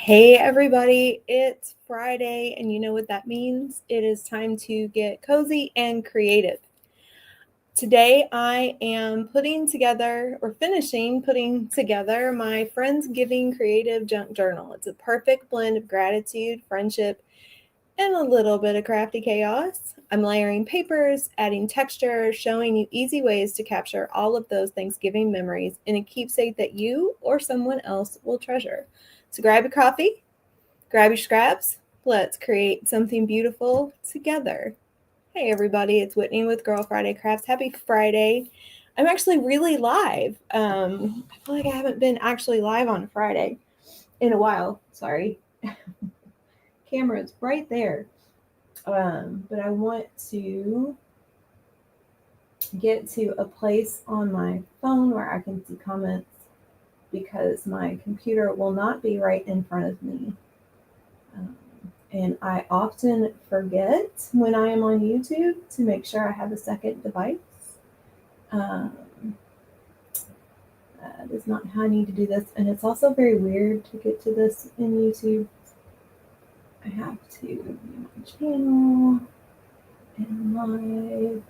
Hey everybody, it's Friday, and you know what that means? It is time to get cozy and creative. Today I am finishing putting together my Friendsgiving creative junk journal. It's a perfect blend of gratitude, friendship, and a little bit of crafty chaos. I'm layering papers, adding texture, showing you easy ways to capture all of those Thanksgiving memories in a keepsake that you or someone else will treasure. So grab your coffee, grab your scraps. Let's create something beautiful together. Hey everybody, it's Whitney with Girl Friday Crafts. Happy Friday. I'm actually really live. I feel like I haven't been actually live on Friday in a while. Sorry. Camera's right there. But I want to get to a place on my phone where I can see comments because my computer will not be right in front of me. And I often forget when I am on YouTube to make sure I have a second device. That is not how I need to do this. And it's also very weird to get to this in YouTube. I have to view my channel and live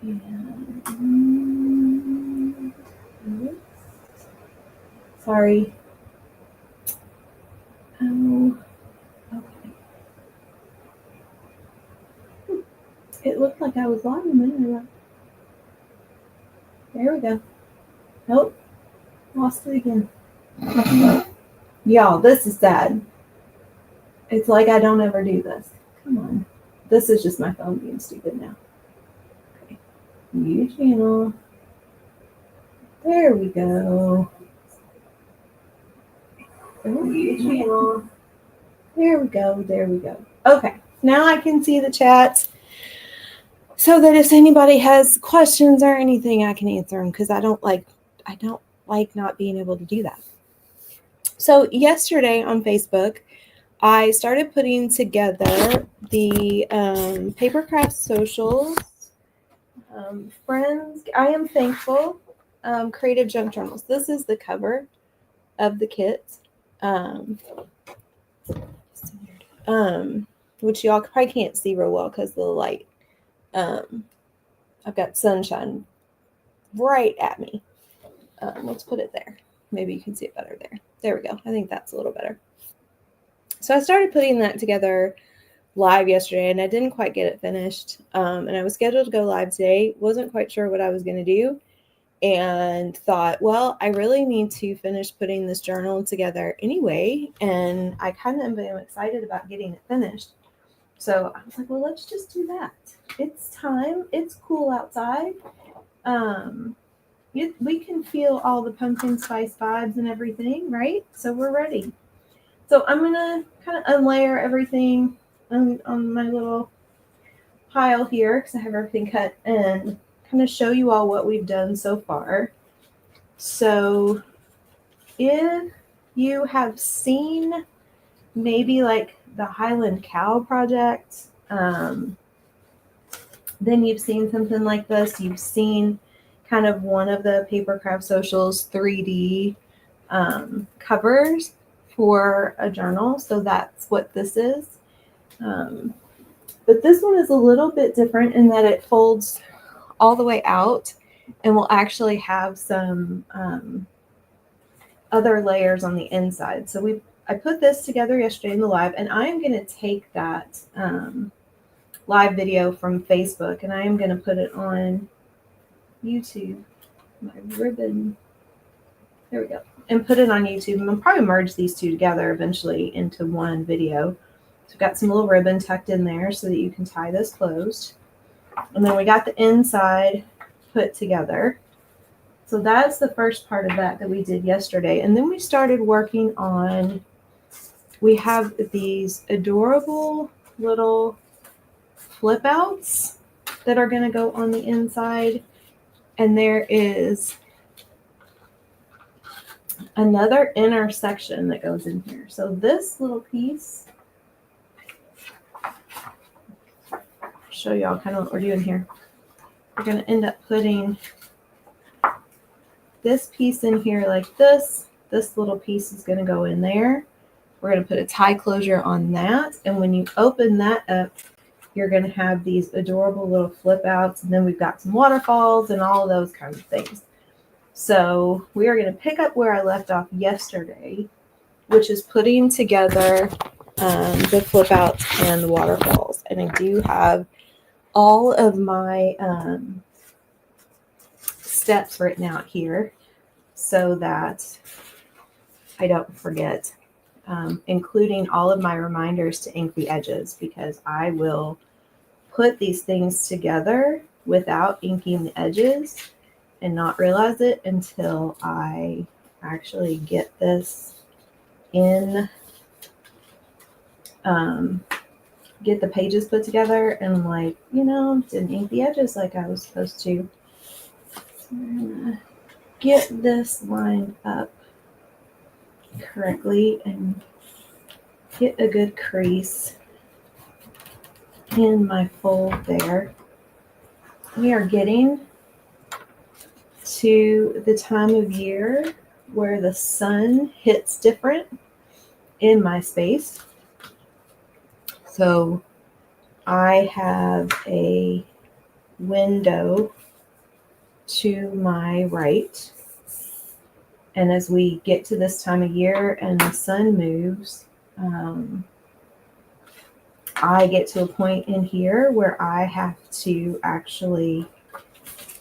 and sorry. Oh, okay. It looked like I was live a minute ago. There we go. Nope. Lost it again. Y'all, this is sad. It's like I don't ever do this. Come on. This is just my phone being stupid now. Okay. New channel. There we go. New channel. There we go. There we go. Okay. Now I can see the chat so that if anybody has questions or anything, I can answer them because I don't like not being able to do that. So yesterday on Facebook, I started putting together the Papercraft Socials, Friends, I Am Thankful, Creative Junk Journals. This is the cover of the kit, which y'all probably can't see real well because of the light. I've got sunshine right at me. Let's put it there. Maybe you can see it better there. There we go. I think that's a little better. So I started putting that together live yesterday, and I didn't quite get it finished. And I was scheduled to go live today. Wasn't quite sure what I was going to do, and thought, well, I really need to finish putting this journal together anyway. And I kind of am excited about getting it finished. So I was like, well, let's just do that. It's time. It's cool outside. We can feel all the pumpkin spice vibes and everything, right? So we're ready. So I'm going to kind of unlayer everything on my little pile here because I have everything cut and kind of show you all what we've done so far. So if you have seen maybe like the Highland Cow project, then you've seen something like this. You've seen kind of one of the Papercraft Socials 3D covers for a journal. So that's what this is. But this one is a little bit different in that it folds all the way out and will actually have some other layers on the inside. So I put this together yesterday in the live, and I am going to take that live video from Facebook and I am going to put it on YouTube. My ribbon. There we go. And put it on YouTube. And I'll probably merge these two together eventually into one video. So we've got some little ribbon tucked in there so that you can tie this closed. And then we got the inside put together. So that's the first part of that we did yesterday. And then we started working on, we have these adorable little flip outs that are going to go on the inside. And there is another inner section that goes in here. So this little piece, I'll show y'all kind of what we're doing here. We're going to end up putting this piece in here like this. This little piece is going to go in there. We're going to put a tie closure on that. And when you open that up, you're going to have these adorable little flip outs. And then we've got some waterfalls and all of those kinds of things. So we are going to pick up where I left off yesterday, which is putting together the flip outs and the waterfalls. And I do have all of my steps written out here so that I don't forget, including all of my reminders to ink the edges, because I will put these things together without inking the edges and not realize it until I actually get this in, get the pages put together, and I'm like, didn't ink the edges like I was supposed to. So I'm gonna get this lined up correctly and get a good crease in my fold there. We are getting to the time of year where the sun hits different in my space. So I have a window to my right. And as we get to this time of year and the sun moves, I get to a point in here where I have to actually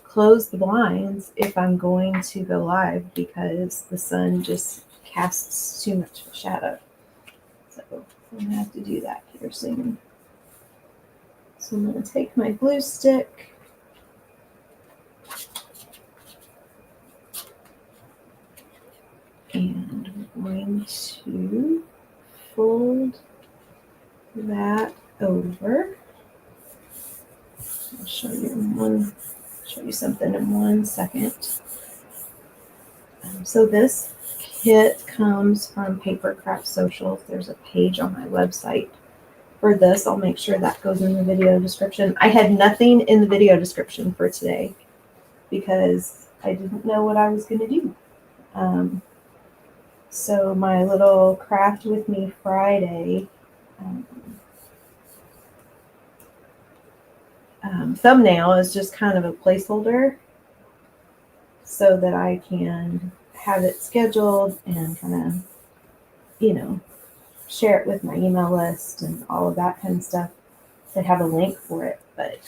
close the blinds if I'm going to go live, because the sun just casts too much shadow. So I'm going to have to do that here soon. So I'm going to take my glue stick and I'm going to fold that over. I'll show you something in 1 second. So this kit comes from Paper Craft Socials. There's a page on my website for this. I'll make sure that goes in the video description. I had nothing in the video description for today because I didn't know what I was going to do. So my little Craft With Me Friday thumbnail is just kind of a placeholder so that I can have it scheduled and kind of, share it with my email list and all of that kind of stuff. They have a link for it, but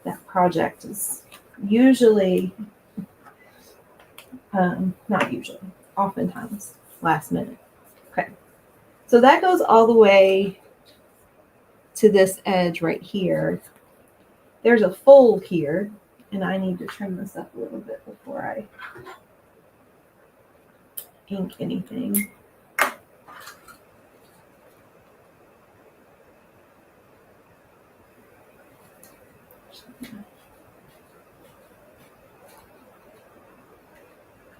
that project is usually, not usually, oftentimes last minute. Okay, so that goes all the way to this edge right here. There's a fold here, and I need to trim this up a little bit before I ink anything.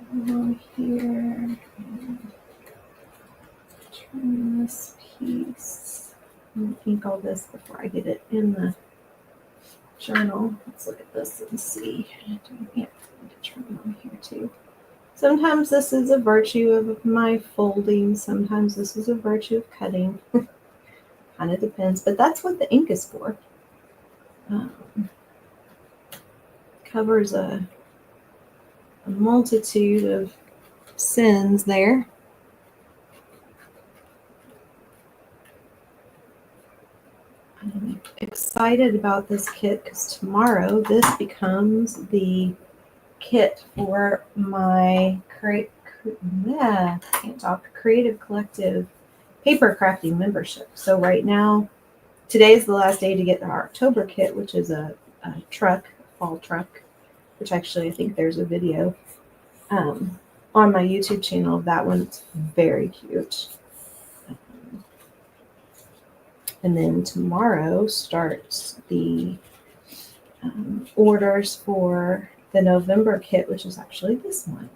Come here and trim this piece. I'm going to ink all this before I get it in the journal. Let's look at this and see. Yeah, I need to trim on here too. Sometimes this is a virtue of my folding. Sometimes this is a virtue of cutting. Kind of depends, but that's what the ink is for. Covers a multitude of sins there. I'm excited about this kit because tomorrow this becomes the kit for my Creative Collective paper crafting membership. So right now, today is the last day to get our October kit, which is a fall truck, which actually I think there's a video on my YouTube channel. That one's very cute. And then tomorrow starts the orders for the November kit, which is actually this one.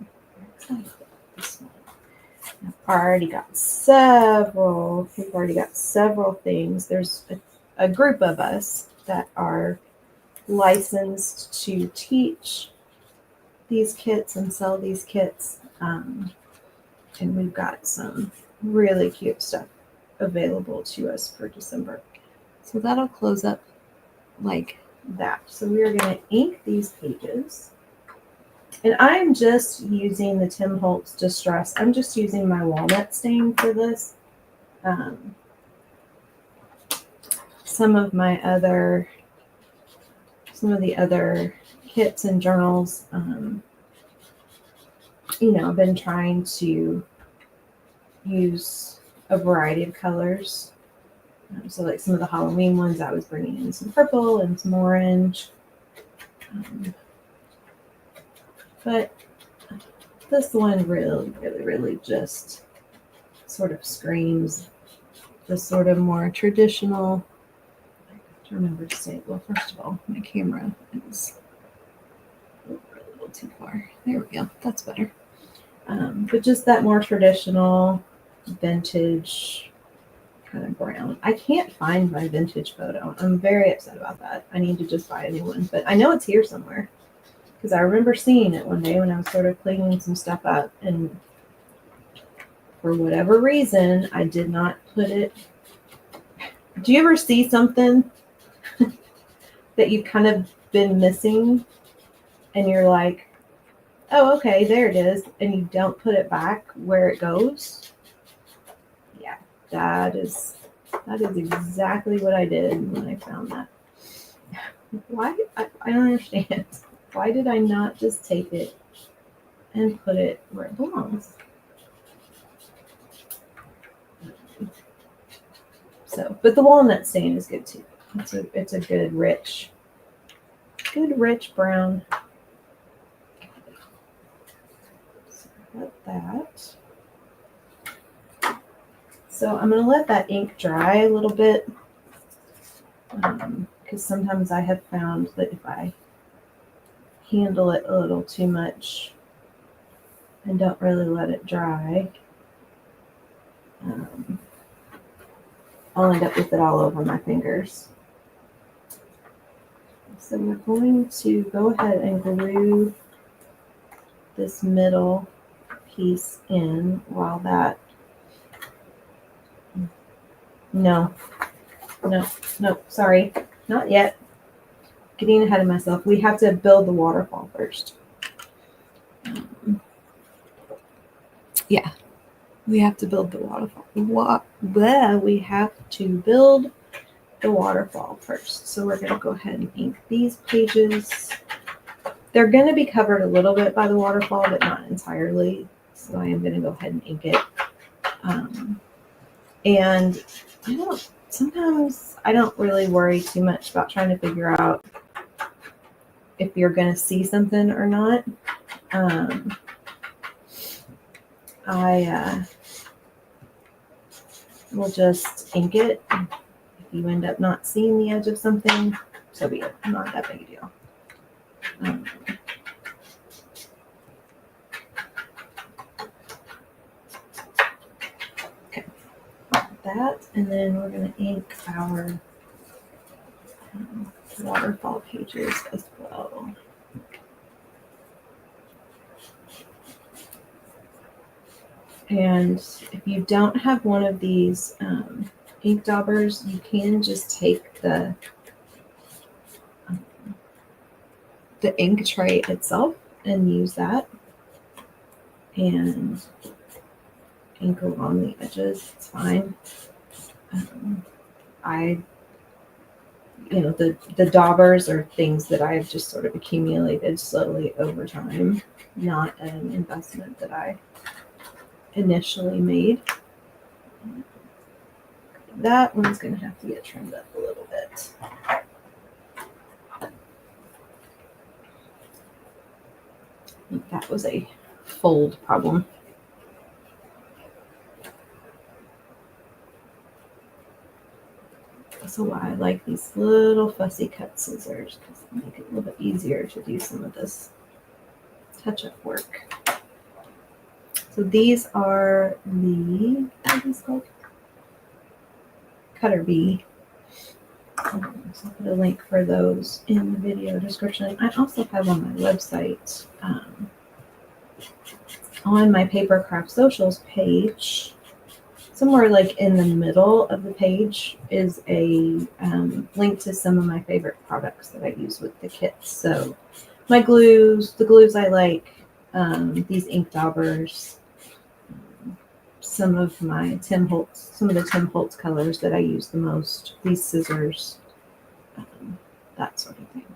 I'm excited about this one. We've already got several things. There's a group of us that are licensed to teach these kits and sell these kits. And we've got some really cute stuff available to us for December. So that'll close up like that. So we are going to ink these pages. And I'm just using the Tim Holtz Distress. I'm just using my walnut stain for this. Some of the other kits and journals, I've been trying to use a variety of colors. So like some of the Halloween ones, I was bringing in some purple and some orange. But this one really, really, really just sort of screams the sort of more traditional. I have to remember to say it. Well, first of all, my camera is a little too far. There we go. That's better. But just that more traditional vintage kind of brown. I can't find my vintage photo. I'm very upset about that. I need to just buy a new one, but I know it's here somewhere because I remember seeing it one day when I was sort of cleaning some stuff up, and for whatever reason, I did not put it. Do you ever see something that you've kind of been missing and you're like, oh, okay, there it is, and you don't put it back where it goes? Yeah, that is exactly what I did when I found that. Why? I don't understand. Why did I not just take it and put it where it belongs? So, but the walnut stain is good too. It's a good rich brown. So got that. So I'm going to let that ink dry a little bit, because sometimes I have found that if I handle it a little too much and don't really let it dry, I'll end up with it all over my fingers. So we're going to go ahead and glue this middle piece in while that, no, sorry, not yet. Getting ahead of myself. We have to build the waterfall first. Yeah, we have to build the waterfall. We have to build the waterfall first. So we're going to go ahead and ink these pages. They're going to be covered a little bit by the waterfall, but not entirely. So I am going to go ahead and ink it. And sometimes I don't really worry too much about trying to figure out if you're going to see something or not. I will just ink it. If you end up not seeing the edge of something, so be it. Not that big a deal. Okay, that, and then we're going to ink our waterfall pages as well. And if you don't have one of these ink daubers, you can just take the ink tray itself and use that and ink along the edges. It's fine. The daubers are things that I've just sort of accumulated slowly over time, not an investment that I initially made. That one's going to have to get trimmed up a little bit. I think that was a fold problem. Also why I like these little fussy cut scissors, because they make it a little bit easier to do some of this touch-up work. So these are the, what are these called? Cutter bee. So I'll put a link for those in the video description. I also have on my website, on my Paper Craft Socials page, somewhere like in the middle of the page is a link to some of my favorite products that I use with the kits. So my glues, the glues I like, these ink daubers, some of the Tim Holtz colors that I use the most, these scissors, that sort of thing.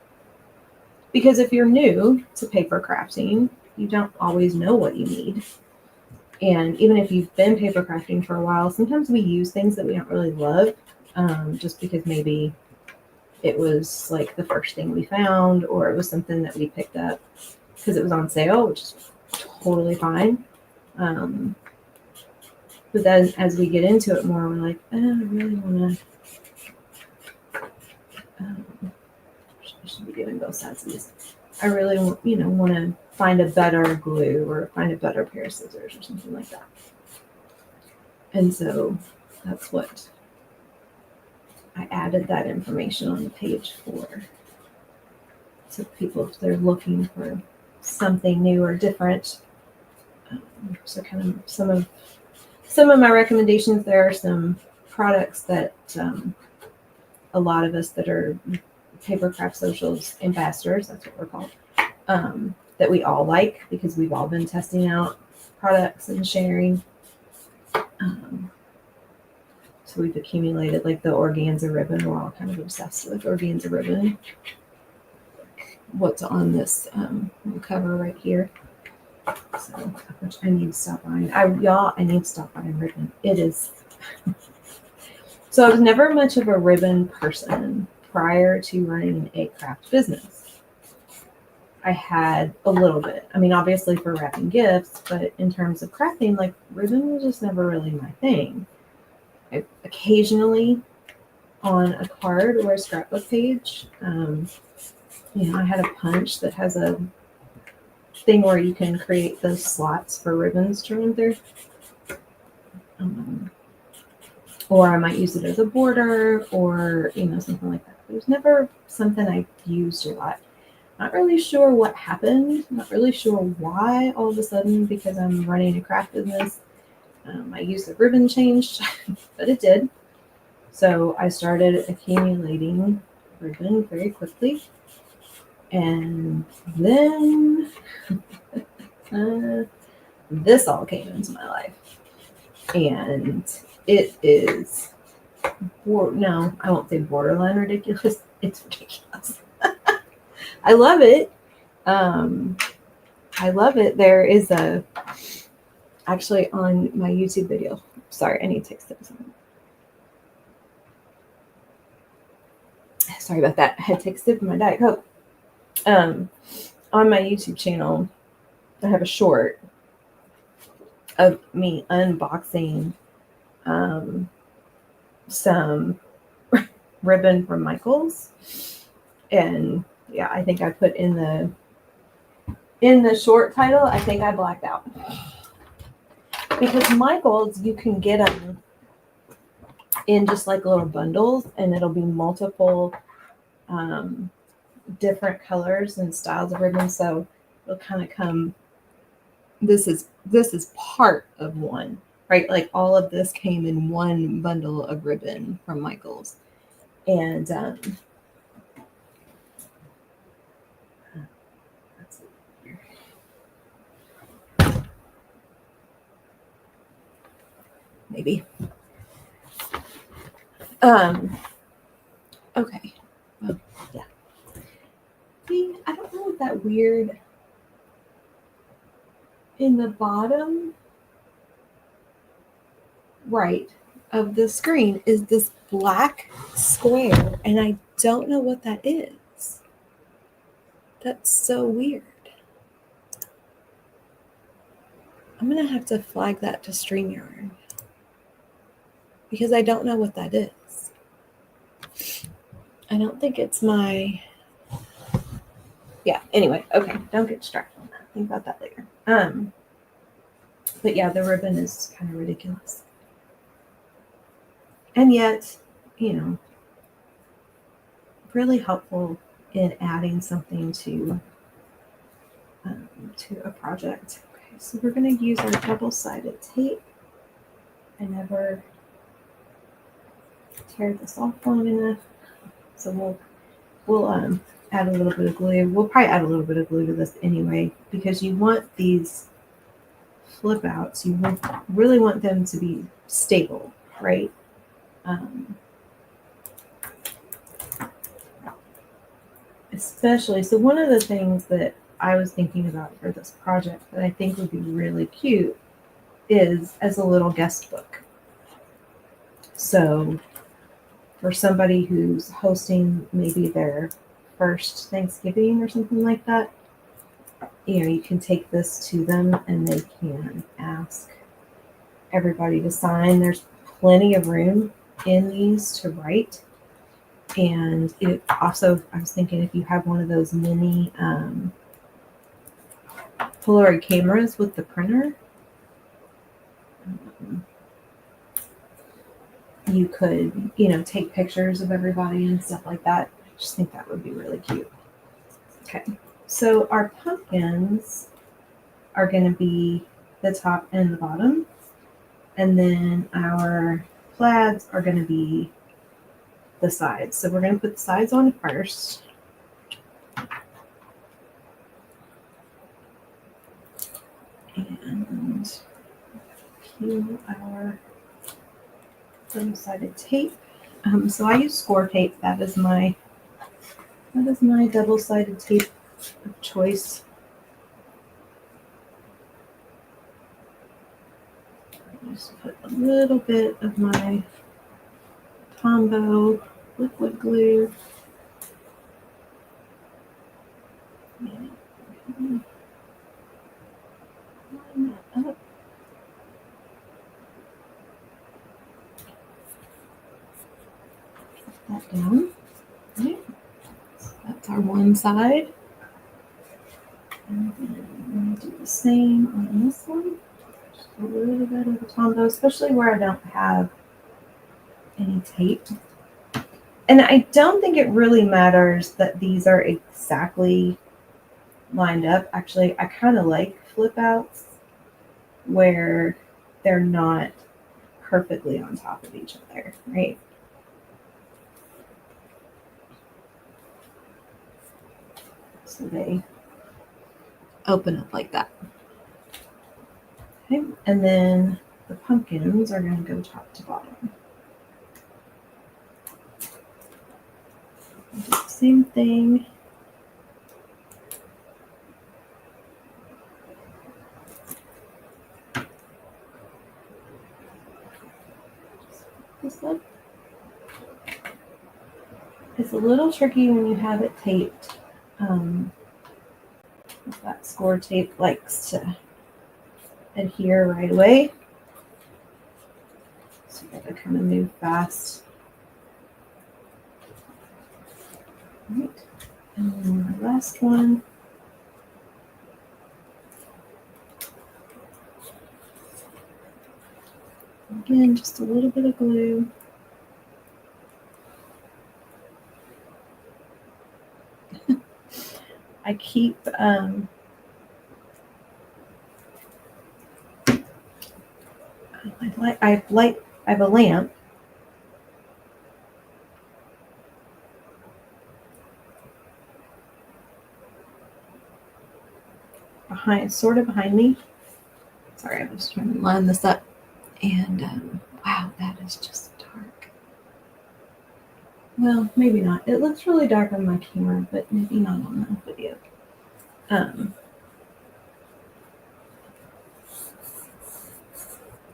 Because if you're new to paper crafting, you don't always know what you need. And even if you've been paper crafting for a while, sometimes we use things that we don't really love, just because maybe it was like the first thing we found, or it was something that we picked up because it was on sale, which is totally fine. But then as we get into it more, we're like, I really want to, I should be doing both sides of this. I really want to find a better glue or find a better pair of scissors or something like that. And so that's what I added that information on the page for. So people, if they're looking for something new or different. So kind of some of my recommendations, there are some products that a lot of us that are Paper Craft Socials ambassadors, that's what we're called, that we all like because we've all been testing out products and sharing. So we've accumulated like the organza ribbon. We're all kind of obsessed with organza ribbon. What's on this cover right here. So, which I need to stop buying. I need to stop buying ribbon. It is. So I was never much of a ribbon person prior to running a craft business. I had a little bit. I mean, obviously for wrapping gifts, but in terms of crafting, like ribbon was just never really my thing. I occasionally on a card or a scrapbook page, I had a punch that has a thing where you can create those slots for ribbons to run through. Or I might use it as a border or, something like that. It was never something I used a lot. Not really sure what happened. Not really sure why all of a sudden, because I'm running a craft business, my use of ribbon changed, but it did. So I started accumulating ribbon very quickly. And then this all came into my life. And it is, no, I won't say borderline ridiculous. It's ridiculous. I love it. There is actually on my YouTube video. Sorry, I need to take steps. Sorry about that. I had to take a sip of my Diet Coke. On my YouTube channel, I have a short of me unboxing some ribbon from Michaels. And yeah, I think I put in the short title, I think I blacked out. Because Michaels, you can get them in just like little bundles, and it'll be multiple different colors and styles of ribbon. So it'll kind of come, this is part of one, right? Like all of this came in one bundle of ribbon from Michaels. And maybe. Okay. Well, yeah. See, I don't know what that weird in the bottom right of the screen is this black square, and I don't know what that is. That's so weird. I'm going to have to flag that to StreamYard because I don't know what that is. I don't think it's my... Yeah, anyway, okay, don't get distracted on that. Think about that later. But yeah, the ribbon is kind of ridiculous. And yet, really helpful in adding something to a project. Okay, so we're going to use our double-sided tape. I never tear this off long enough. So we'll add a little bit of glue. We'll probably add a little bit of glue to this anyway, because you want these flip outs. You really want them to be stable, right? Especially, so one of the things that I was thinking about for this project that I think would be really cute is as a little guest book. So for somebody who's hosting maybe their first Thanksgiving or something like that, you can take this to them and they can ask everybody to sign. There's plenty of room in these to write. And it also, I was thinking, if you have one of those mini Polaroid cameras with the printer, you could, take pictures of everybody and stuff like that. I just think that would be really cute. Okay, so our pumpkins are going to be the top and the bottom. And then our plaids are going to be the sides. So we're going to put the sides on first. And peel our double-sided tape. So I use score tape. That is my double-sided tape of choice. Just put a little bit of my Tombow liquid glue. And line that up. Put that down. Okay. So that's our one side. And then I'm going to do the same on this one. Just a little bit of the Tombow, especially where I don't have any tape. And I don't think it really matters that these are exactly lined up. Actually, I kind of like flip outs where they're not perfectly on top of each other, right? So they open up like that. Okay, and then the pumpkins are going to go top to bottom. Do the same thing. This up. It's a little tricky when you have it taped. That score tape likes to adhere right away. So you gotta kind of move fast. All right. And then the last one. Again, just a little bit of glue. I keep I have a lamp. Sort of behind me. Sorry, I was trying to line this up. And wow, that is just dark. Well, maybe not. It looks really dark on my camera, but maybe not on the video.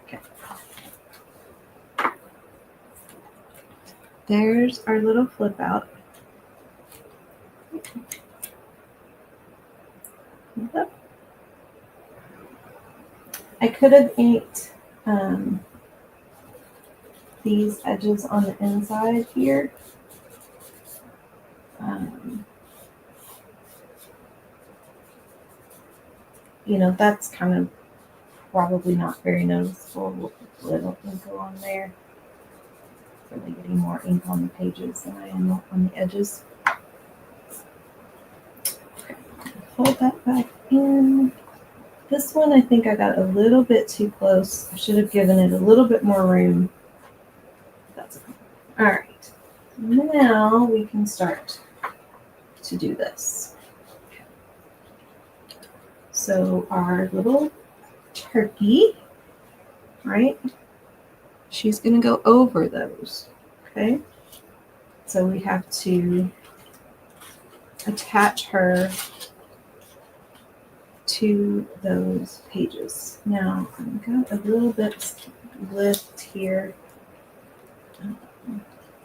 Okay. There's our little flip out. I could have inked these edges on the inside here. That's kind of probably not very noticeable. We'll put a little ink on there. Really getting more ink on the pages than I am on the edges. Okay. Fold that back in. This one, I think I got a little bit too close. I should have given it a little bit more room. That's okay. All right. Now we can start to do this. So our little turkey, right? She's going to go over those, okay? So we have to attach her to those pages. Now, I've got a little bit lift here.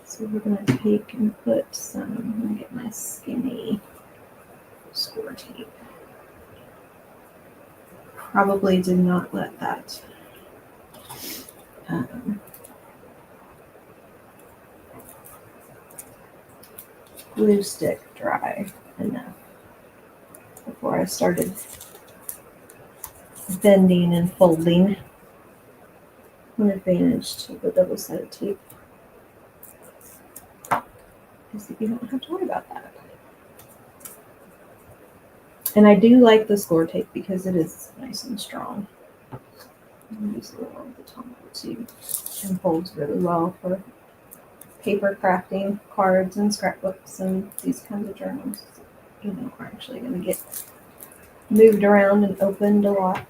So we're going to take and put some, I'm going to get my skinny score tape. Probably did not let that glue stick dry enough before I started bending and folding. One advantage to the double sided tape is that you don't have to worry about that. And I do like the score tape because it is nice and strong. I use a little of the top too, and folds really well for paper crafting, cards and scrapbooks and these kinds of journals. You know, are actually going to get moved around and opened a lot.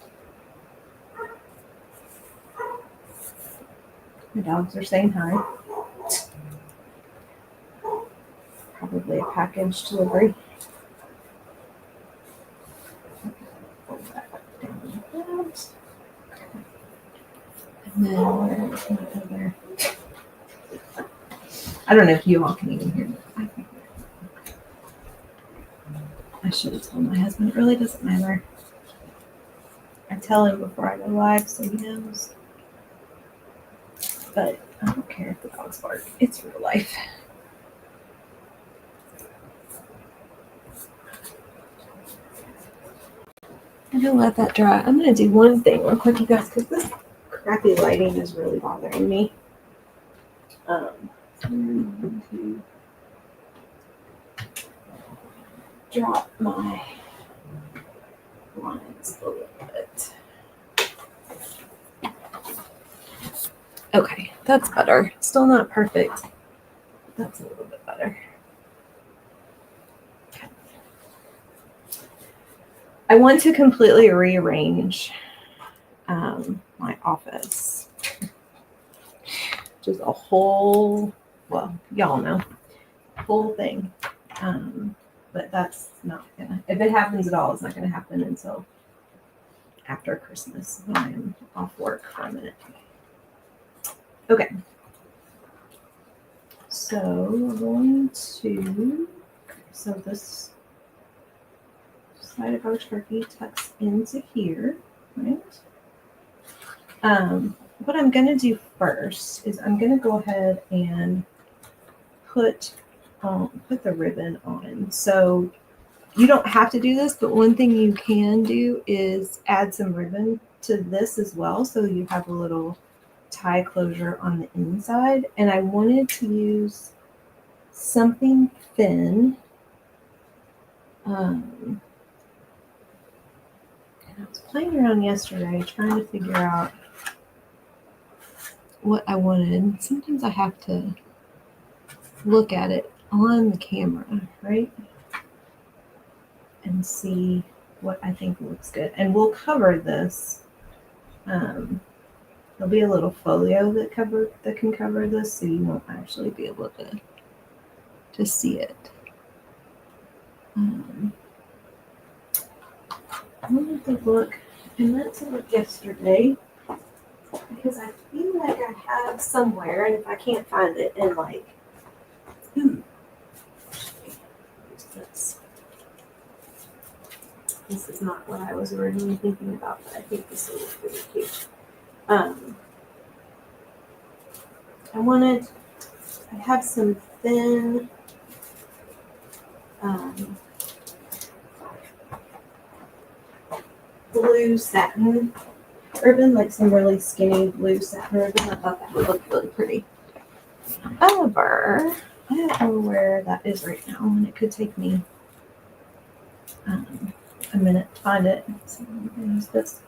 The dogs are saying hi. Probably a package delivery. Fold that down like that. And then where is my other? I don't know if you all can even hear me. I should have told my husband. It really doesn't matter. I tell him before I go live so he knows. But I don't care if the dogs bark. It's real life. I'm going to let that dry. I'm going to do one thing real quick, you guys, because this crappy lighting is really bothering me. I'm going to drop my lines a little bit. Okay, that's better. Still not perfect. That's a little bit better. Okay. I want to completely rearrange my office. Just a whole, well, y'all know, whole thing. But that's not gonna, if it happens at all, it's not gonna happen until after Christmas when I'm off work for a minute. Okay. So we're going to, so this side of our turkey tucks into here, right? What I'm going to do first is I'm going to go ahead and put the ribbon on. So you don't have to do this, but one thing you can do is add some ribbon to this as well. So you have a little tie closure on the inside. And I wanted to use something thin. And I was playing around yesterday trying to figure out what I wanted. Sometimes I have to look at it on the camera, right? And see what I think looks good. And we'll cover this. There'll be a little folio that can cover this, so you won't actually be able to see it. I wanted to look, and let's look yesterday, because I feel like I have somewhere, and if I can't find it, and like, this is not what I was originally thinking about, but I think this will look pretty cute. I have some thin blue satin ribbon, like some really skinny blue satin ribbon. I thought that would look really pretty. However, I don't know where that is right now, and it could take me a minute to find it. So I'm going to use this.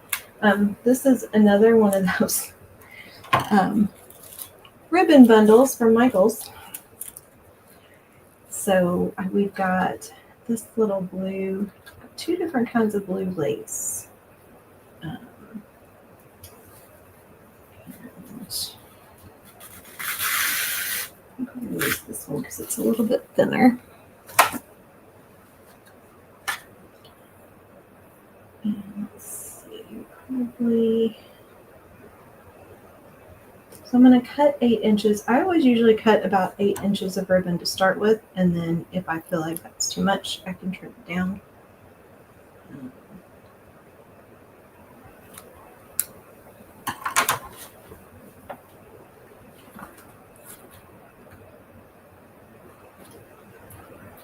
This is another one of those ribbon bundles from Michael's. So we've got this little blue, 2 different kinds of blue lace. I'm going to use this one because it's a little bit thinner. And let's see, probably. So I'm going to cut 8 inches. I always usually cut about 8 inches of ribbon to start with, and then if I feel like that's too much, I can trim it down.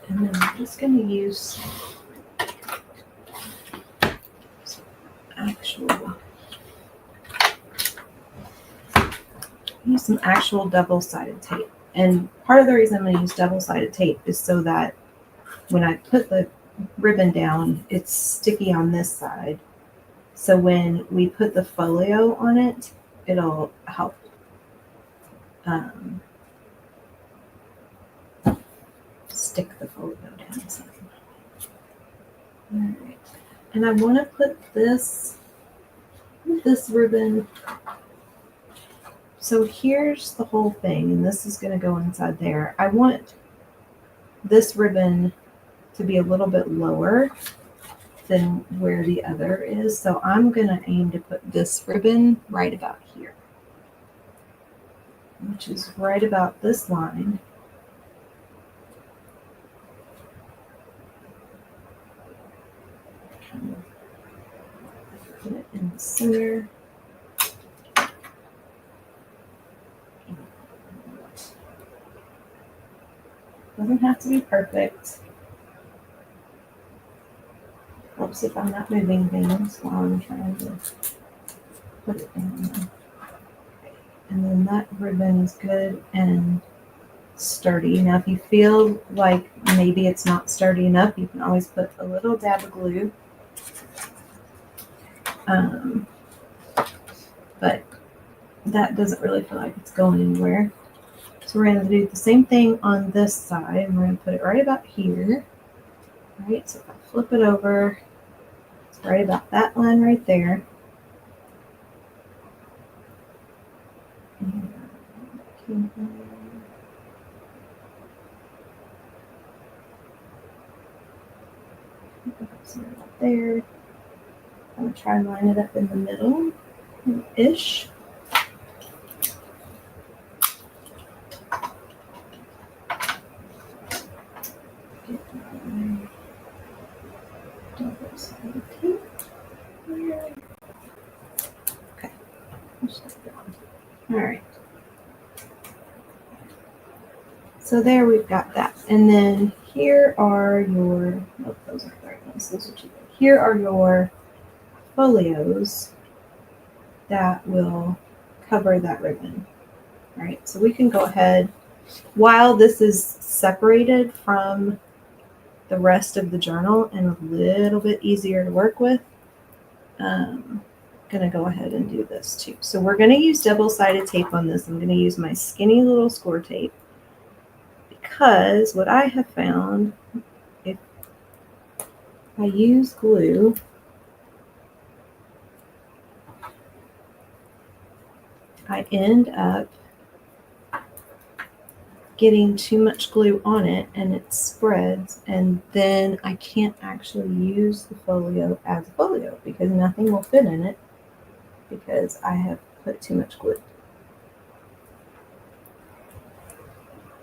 And then I'm just going to use some actual double-sided tape. And part of the reason I'm going to use double-sided tape is so that when I put the ribbon down, it's sticky on this side. So when we put the folio on it, it'll help stick the folio down some. All right. And I want to put this ribbon. So here's the whole thing, and this is going to go inside there. I want this ribbon to be a little bit lower than where the other is. So I'm going to aim to put this ribbon right about here, which is right about this line. Put it in the center. Doesn't have to be perfect. Helps if I'm not moving things while I'm trying to put it down. And then that ribbon is good and sturdy. Now, if you feel like maybe it's not sturdy enough, you can always put a little dab of glue. But that doesn't really feel like it's going anywhere. So we're going to do the same thing on this side, and we're going to put it right about here. All right, so if I flip it over, it's right about that line right there. So right there. I'm going to try and line it up in the middle-ish. Okay. All right. So there we've got that. And then here are your, oh, those aren't the right ones. Those are cheaper. Here are your folios that will cover that ribbon. All right. So we can go ahead, while this is separated from the rest of the journal and a little bit easier to work with, I'm going to go ahead and do this too. So we're going to use double-sided tape on this. I'm going to use my skinny little score tape, because what I have found, if I use glue, I end up getting too much glue on it and it spreads, and then I can't actually use the folio as a folio because nothing will fit in it because I have put too much glue.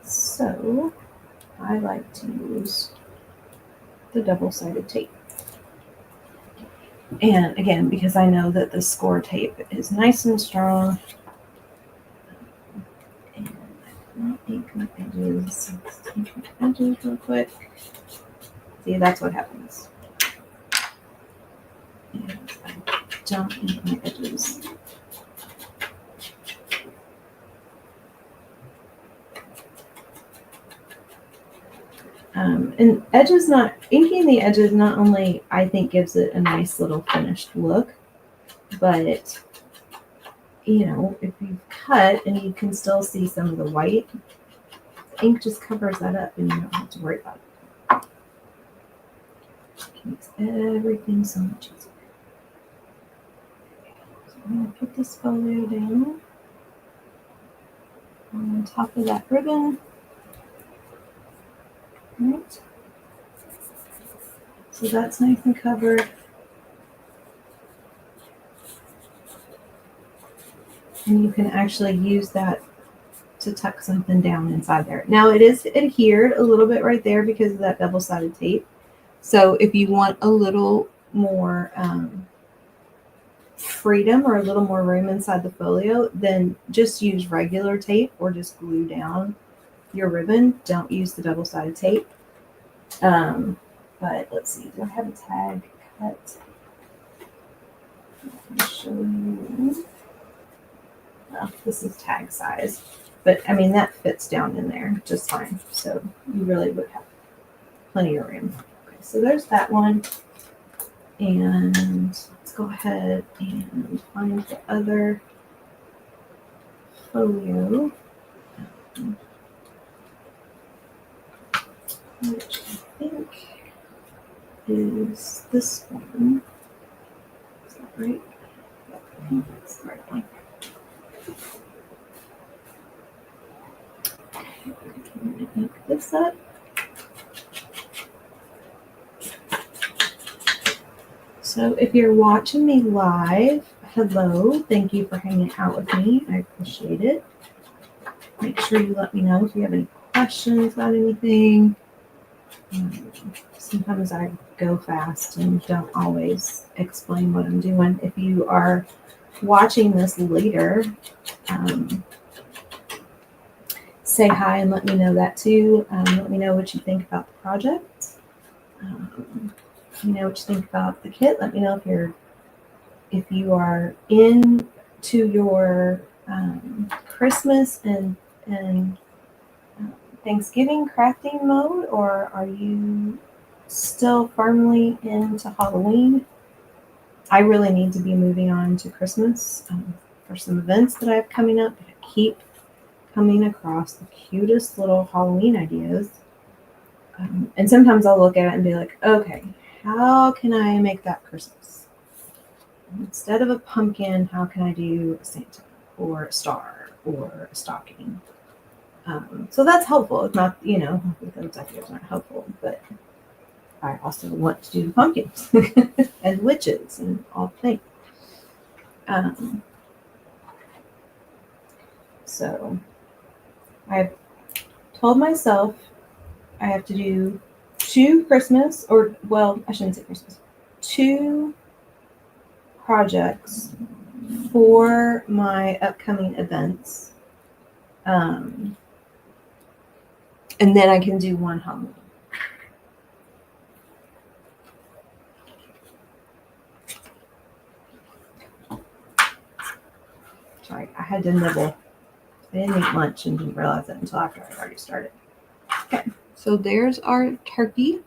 So I like to use the double-sided tape. And again, because I know that the score tape is nice and strong, and I might ink my edges. Let's ink my edges real quick. See, that's what happens. And I don't ink my edges. And edges not, inking the edges not only, I think, gives it a nice little finished look, but, you know, if you cut and you can still see some of the white, the ink just covers that up and you don't have to worry about it. It makes everything so much easier. So I'm going to put this folio down on top of that ribbon. Right. So that's nice and covered. And you can actually use that to tuck something down inside there. Now it is adhered a little bit right there because of that double-sided tape. So if you want a little more freedom or a little more room inside the folio, then just use regular tape or just glue down your ribbon. Don't use the double-sided tape. But let's see, do I have a tag cut? Let me show you. Well, this is tag size, but I mean, that fits down in there just fine. So you really would have plenty of room. Okay, so there's that one. And let's go ahead and find the other folio, which I think is this one. Is that right? Yep, I think that's the right one. Okay, I'm going to ink this up. So if you're watching me live, hello, thank you for hanging out with me. I appreciate it. Make sure you let me know if you have any questions about anything. Sometimes I go fast and don't always explain what I'm doing. If you are watching this later, say hi and let me know that too. Let me know what you think about the project. Let me know what you think about the kit. Let me know if you are into your Christmas and Thanksgiving crafting mode, or are you still firmly into Halloween? I really need to be moving on to Christmas for some events that I have coming up. I keep coming across the cutest little Halloween ideas. And sometimes I'll look at it and be like, okay, how can I make that Christmas? Instead of a pumpkin, how can I do a Santa or a star or a stocking? So that's helpful. It's not, those ideas aren't helpful, but I also want to do pumpkins and witches and all things. So I've told myself I have to do 2 Christmas, or, well, I shouldn't say Christmas, 2 projects for my upcoming events. And then I can do 1 Halloween. Sorry, I had to nibble. I didn't eat lunch and didn't realize it until after I already started. Okay, so there's our turkey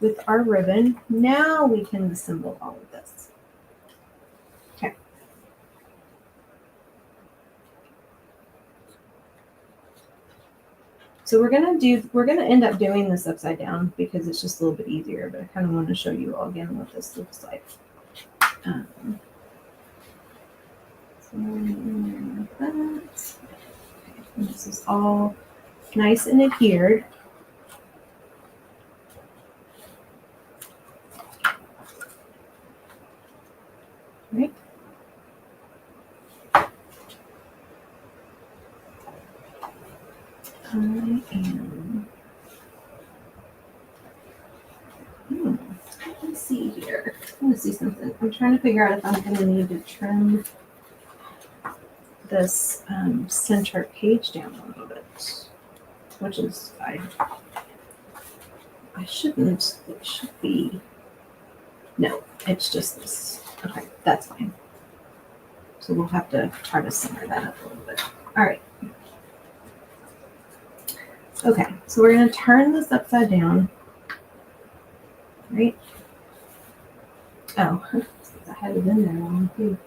with our ribbon. Now we can assemble all of this. Okay. So we're gonna end up doing this upside down because it's just a little bit easier, but I kind of want to show you all again what this looks like. This is all nice and adhered. Right. Let's see here. I want to see something. I'm trying to figure out if I'm going to need to trim this center page down a little bit, which is I shouldn't. It should be. No, it's just this. Okay, that's fine. So we'll have to try to center that up a little bit. All right. Okay, so we're going to turn this upside down, right? Oh, I had it in there wrong too.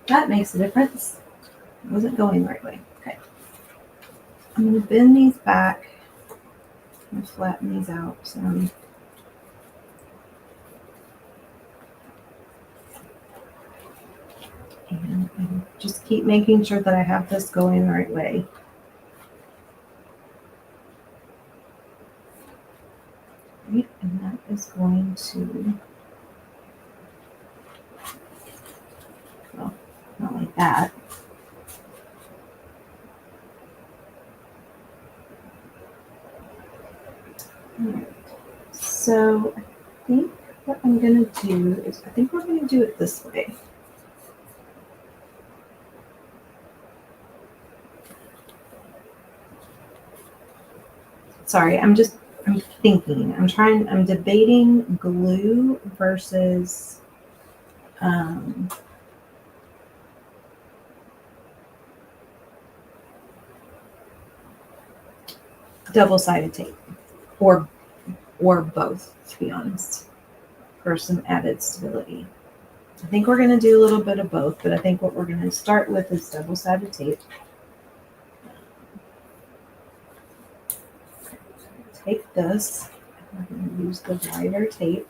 That makes a difference. I wasn't going the right way. Okay. I'm going to bend these back and flatten these out some. And just keep making sure that I have this going the right way. Right, and that is going to, well, not like that. All right. So I think what I'm going to do is, I think we're going to do it this way. Sorry, I'm thinking. I'm debating glue versus double-sided tape, or both, to be honest, for some added stability. I think we're going to do a little bit of both, but I think what we're going to start with is double-sided tape. Take this, I'm going to use the wider tape.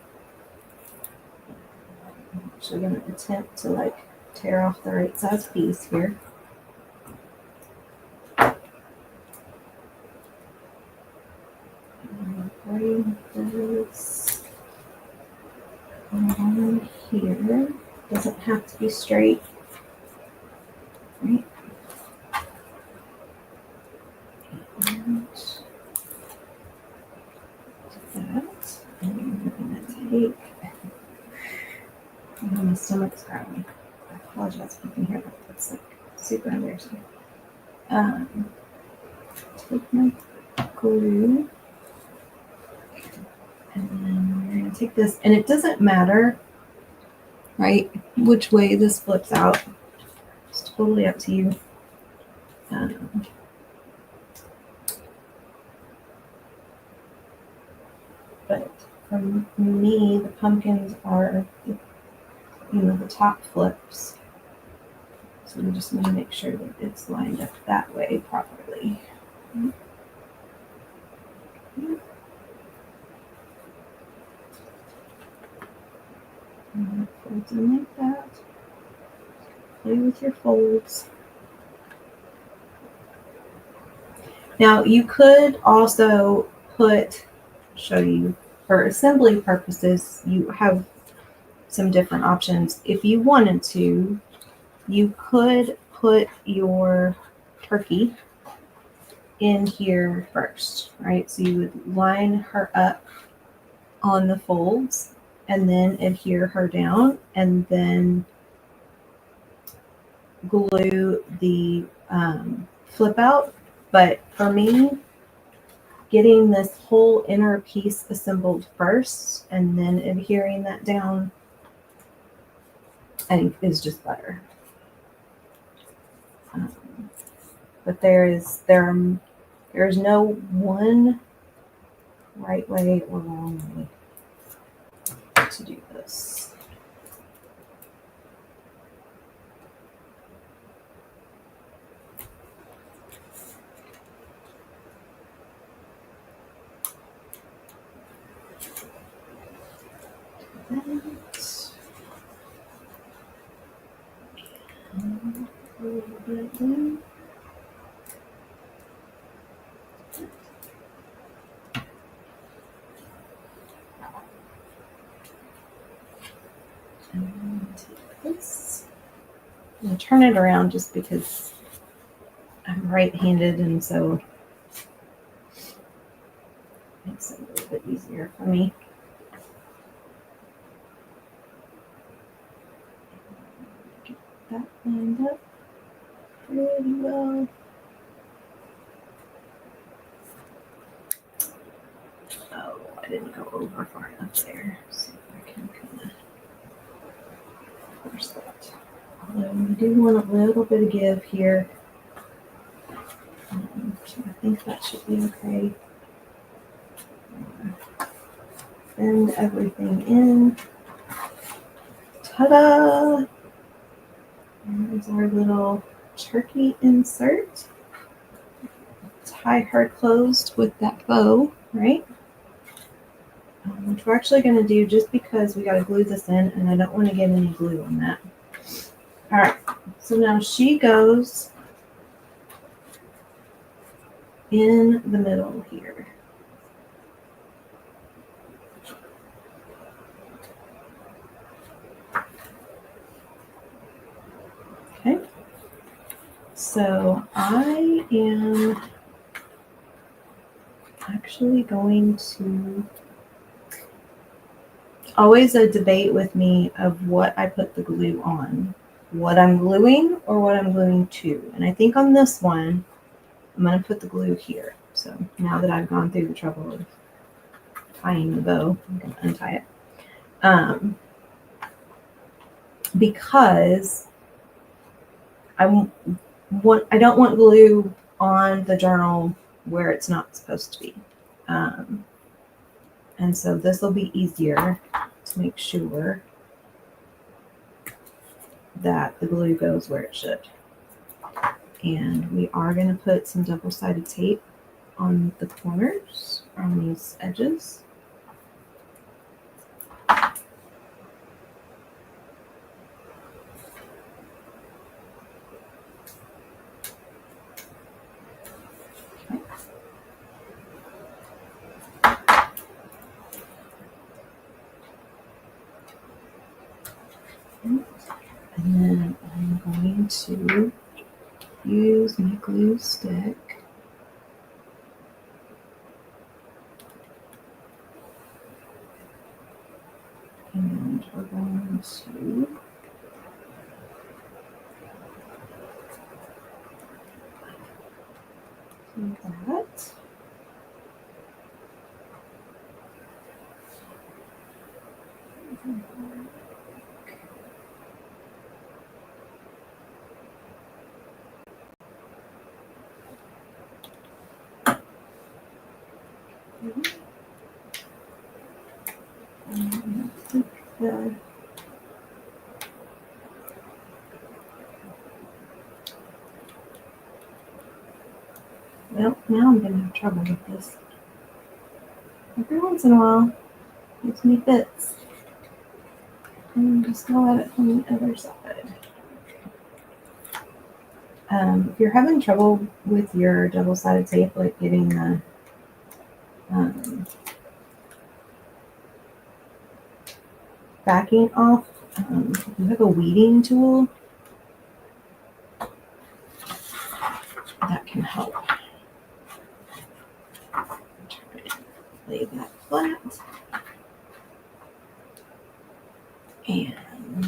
I'm actually going to attempt to tear off the right size piece here. Bring this on here. Doesn't have to be straight. Right. And that. And we're going to take. My stomach's growling. I apologize if you can hear that. That's super embarrassing. Take my glue. And then we're going to take this, and it doesn't matter, right, which way this flips out. It's totally up to you. But for me, the pumpkins are, the top flips. So we just need to make sure that it's lined up that way properly. And folds in like that. Play with your folds. Now you could also show you for assembly purposes, you have some different options. If you wanted to, you could put your turkey in here first, right? So you would line her up on the folds and then adhere her down and then glue the flip out. But for me, getting this whole inner piece assembled first and then adhering that down, I think is just better. But there's no one right way or wrong way to do this. Take this and turn it around just because I'm right-handed, and so it makes it a little bit easier for me. Get that lined up pretty well. Oh, I didn't go over far enough there. See if I can kind of force that. Although we do want a little bit of give here. So I think that should be okay. Bend everything in. Ta-da! There's our little turkey insert. Tie her closed with that bow, right? Which we're actually going to do just because we got to glue this in and I don't want to get any glue on that. All right, so now she goes in the middle here. Okay, so I am actually going to, always a debate with me of what I put the glue on, what I'm gluing or what I'm gluing to. And I think on this one, I'm going to put the glue here. So now that I've gone through the trouble of tying the bow, I'm going to untie it. Because I don't want glue on the journal where it's not supposed to be. And so this will be easier to make sure that the glue goes where it should. And we are going to put some double-sided tape on the corners, on these edges. And then I'm going to use my glue stick and we're going to do that. Well, now I'm going to have trouble with this. Every once in a while, it gives me fits. And just go at it from the other side. If you're having trouble with your double-sided tape, like getting the backing off, if you have a weeding tool, that can help. Lay that flat. And I'm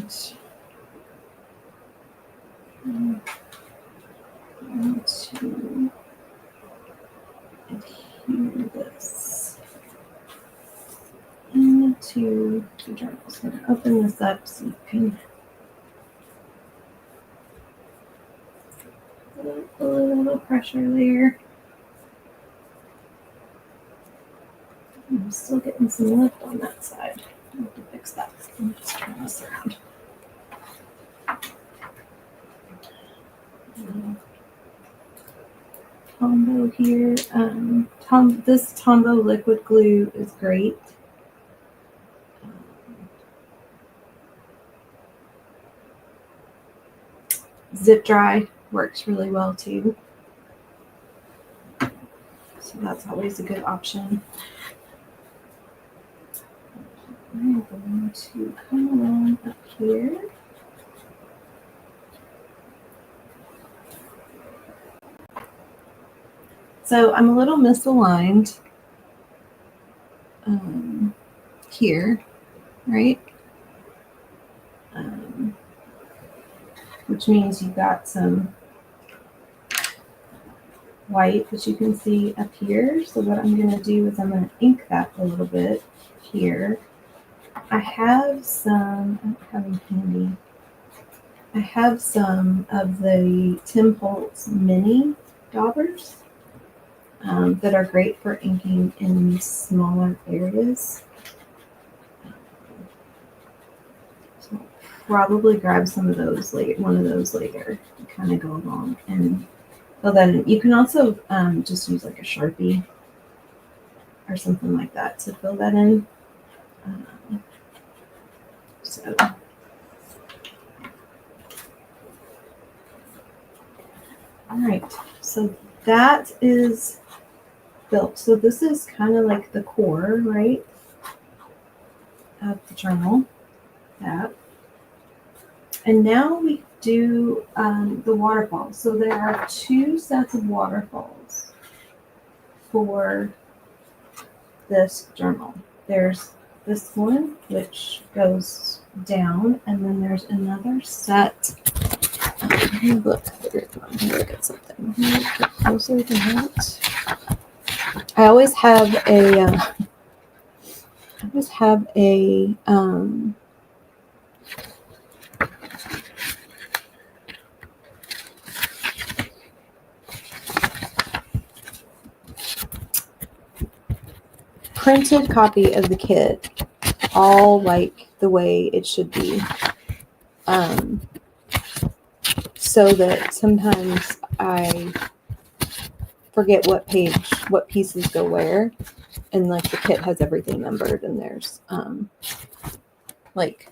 going to adhere this into the journal. So I'm going to open this up so you can a little pressure there. I'm still getting some lift on that side. I have to fix that. I'm just turn this around. Tombow here. This Tombow liquid glue is great. Zip dry works really well too. So that's always a good option. I'm going to come along up here. So I'm a little misaligned here, right? Which means you've got some white that you can see up here. So what I'm going to do is I'm going to ink that a little bit here. I have some, I don't have them handy. I have some of the Tim Holtz mini daubers. that are great for inking in smaller areas. So I'll probably grab some of those later, one of those later, to kind of go along and fill that in. You can also just use like a Sharpie or something like that to fill that in. So all right, so that is built. So this is kind of like the core, right, of the journal. That. And now we do the waterfalls. So there are 2 sets of waterfalls for this journal. There's this one, which goes down, and then there's another set. Let me look at something. Get closer to that. I always have a printed copy of the kit, all like the way it should be, so that sometimes I forget what pieces go where, and like the kit has everything numbered, and there's like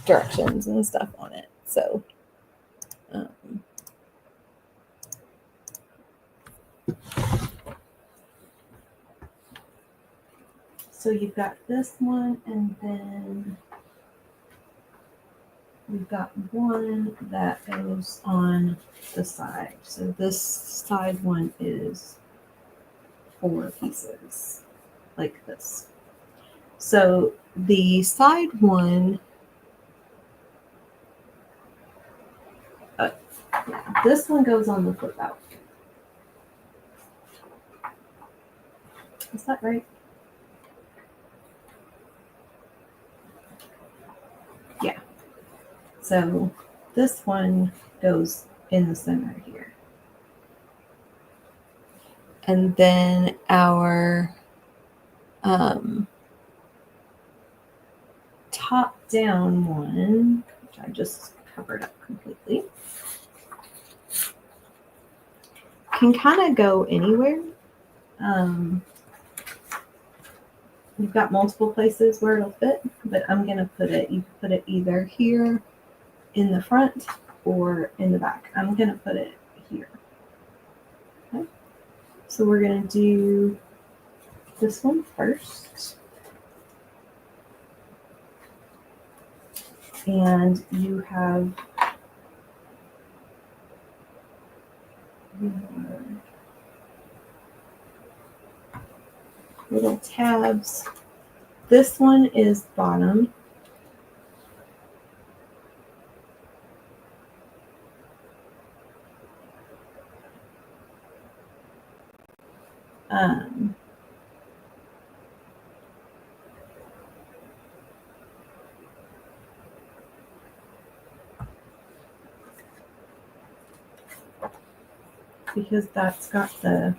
directions and stuff on it. So so you've got this one, and then we've got one that goes on the side. So this side one is 4 pieces like this. So the side one, this one goes on the flip out. Is that right? Yeah. So this one goes in the center here. And then our top down one, which I just covered up completely, can kind of go anywhere. You've got multiple places where it'll fit, but I'm going to put it, you can put it either here in the front or in the back. I'm going to put it here. Okay. So we're going to do this one first. And you have little tabs. This one is bottom. Because that's got the,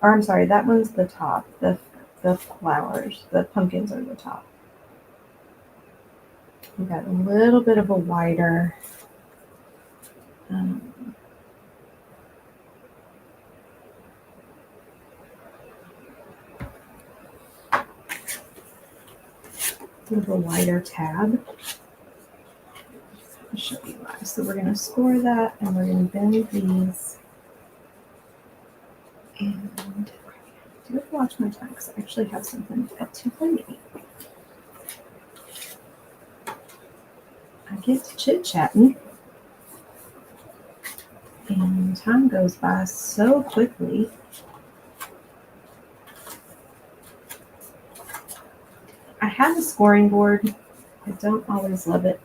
or I'm sorry, that one's the top. The flowers, the pumpkins are the top. We've got a little bit of a wider tab. I'll show you why. So we're going to score that, and we're going to bend these. And I do have to watch my time because I actually have something at 2:30. I get to chit-chatting, and time goes by so quickly. I have a scoring board. I don't always love it.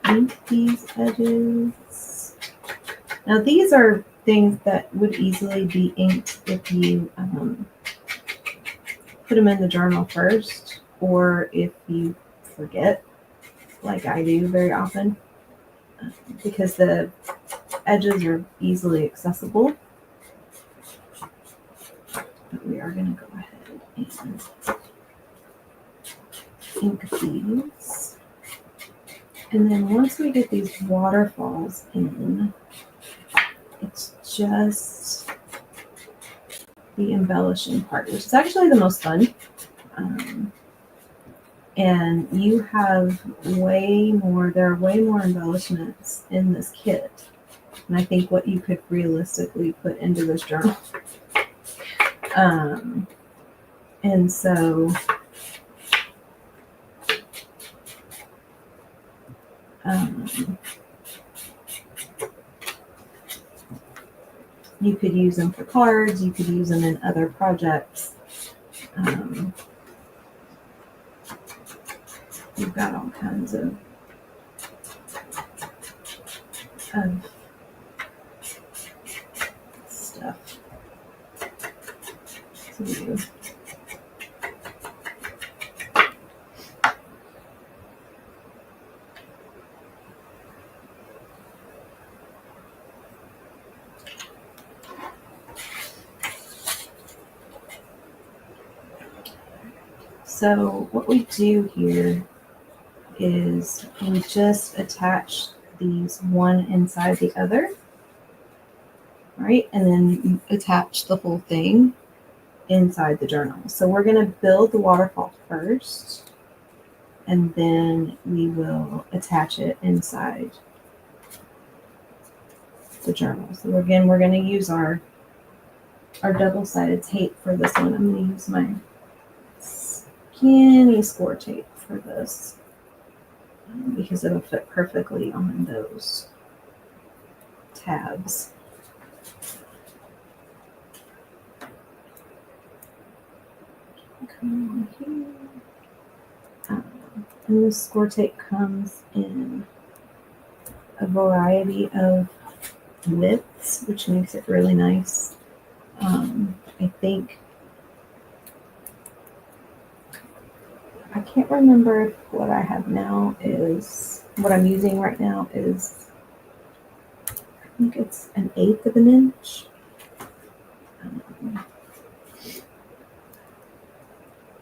Ink these edges. Now these are things that would easily be inked if you put them in the journal first, or if you forget, like I do very often, because the edges are easily accessible. But we are going to go ahead and ink these. And then once we get these waterfalls in, it's just the embellishing part, which is actually the most fun. And you have there are way more embellishments in this kit than I think what you could realistically put into this journal. And so you could use them for cards, you could use them in other projects. You've got all kinds of stuff to do. So what we do here is we just attach these one inside the other, right? And then attach the whole thing inside the journal. So we're going to build the waterfall first, and then we will attach it inside the journal. So again, we're going to use our double-sided tape for this one. I'm going to use my skinny score tape for this because it'll fit perfectly on those tabs. Come on here. And this score tape comes in a variety of widths, which makes it really nice. I think, I can't remember if what I have now is, what I'm using right now is, I think it's 1/8 of an inch.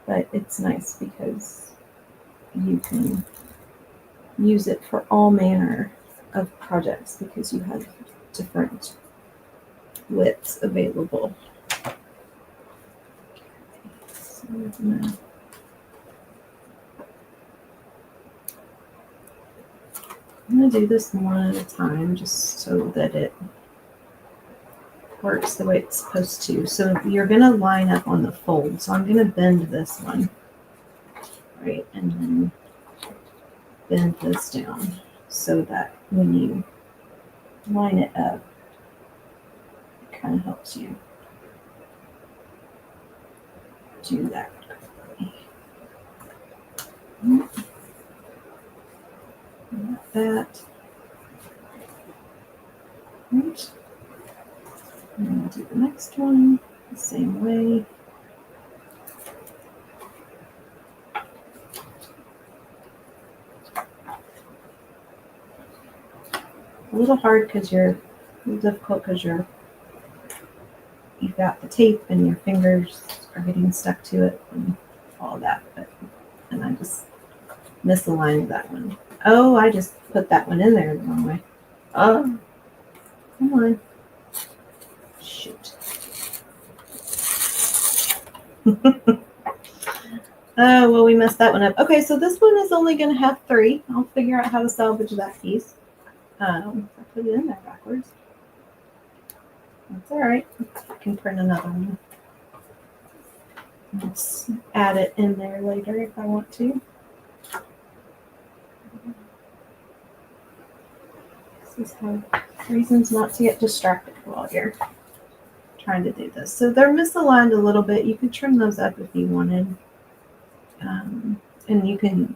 But it's nice because you can use it for all manner of projects because you have different widths available. So I'm gonna do this one at a time just so that it works the way it's supposed to. So you're gonna line up on the fold. So I'm gonna bend this one, right, and then bend this down so that when you line it up, it kind of helps you do that. Like that. Right. And we'll do the next one the same way. A little hard because a little difficult because you've got the tape and your fingers are getting stuck to it and all that. And I just misaligned that one. Oh, I just put that one in there the wrong way. Oh, come on. Shoot. Oh, well, we messed that one up. Okay, so this one is only going to have 3. I'll figure out how to salvage that piece. I put it in there backwards. That's all right. I can print another one. Let's add it in there later if I want to. This is how reasons not to get distracted while you're trying to do this. So they're misaligned a little bit. You could trim those up if you wanted. And you can,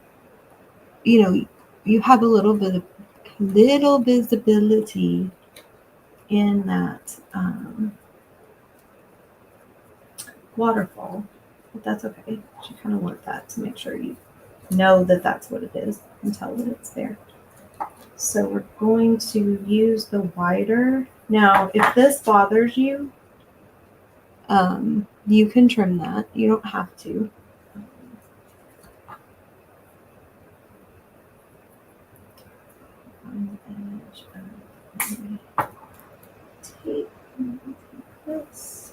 you have a little visibility in that waterfall, but that's okay. You kind of want that to make sure you know that that's what it is and tell that it's there. So we're going to use the wider. Now, if this bothers you, you can trim that. You don't have to. On the edge of tape. This.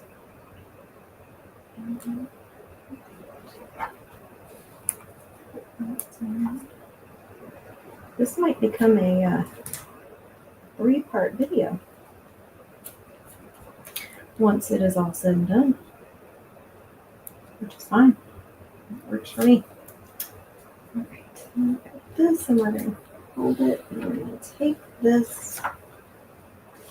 This might become a 3-part video once it is all said and done, which is fine. It works for me. All right, I'm going to put this and we're going to hold it, and we're going to take this.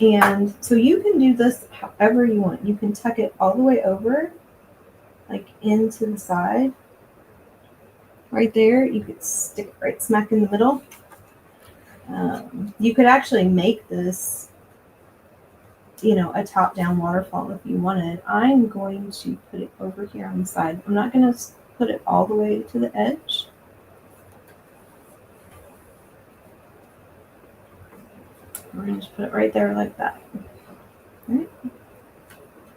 And so you can do this however you want. You can tuck it all the way over, like into the side. Right there, you could stick it right smack in the middle. You could actually make this, a top-down waterfall if you wanted. I'm going to put it over here on the side. I'm not going to put it all the way to the edge. We're going to just put it right there like that. All right.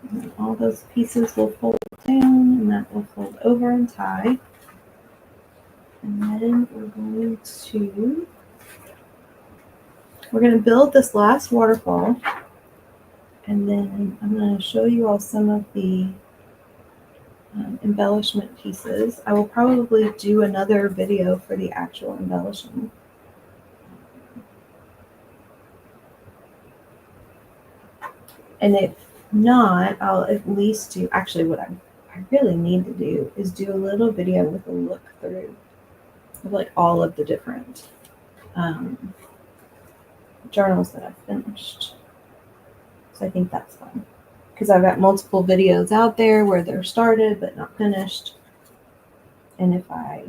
And then all those pieces will fold down, and that will fold over and tie. And then we're going to build this last waterfall, and then I'm going to show you all some of the embellishment pieces. I will probably do another video for the actual embellishment. And if not, I'll at least do, actually what I really need to do is do a little video with a look through of like all of the different journals that I've finished. So I think that's fun, because I've got multiple videos out there where they're started but not finished. And if I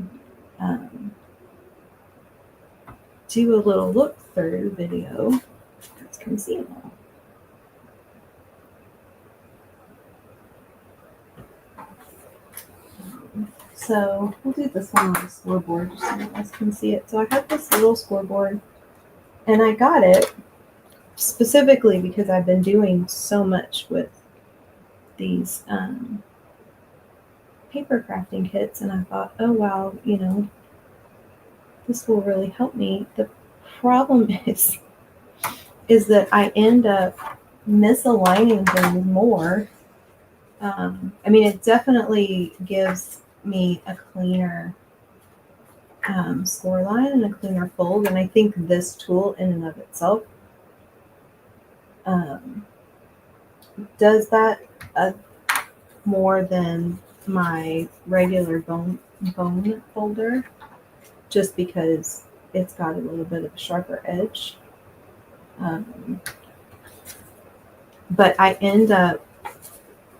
do a little look through video, that's can see them all. So we'll do this one on the scoreboard just so you guys can see it. So I have this little scoreboard, and I got it specifically because I've been doing so much with these paper crafting kits, and I thought, oh wow, this will really help me. The problem is that I end up misaligning things more. It definitely gives me a cleaner score line and a cleaner fold, and I think this tool in and of itself does that more than my regular bone folder, just because it's got a little bit of a sharper edge. But I end up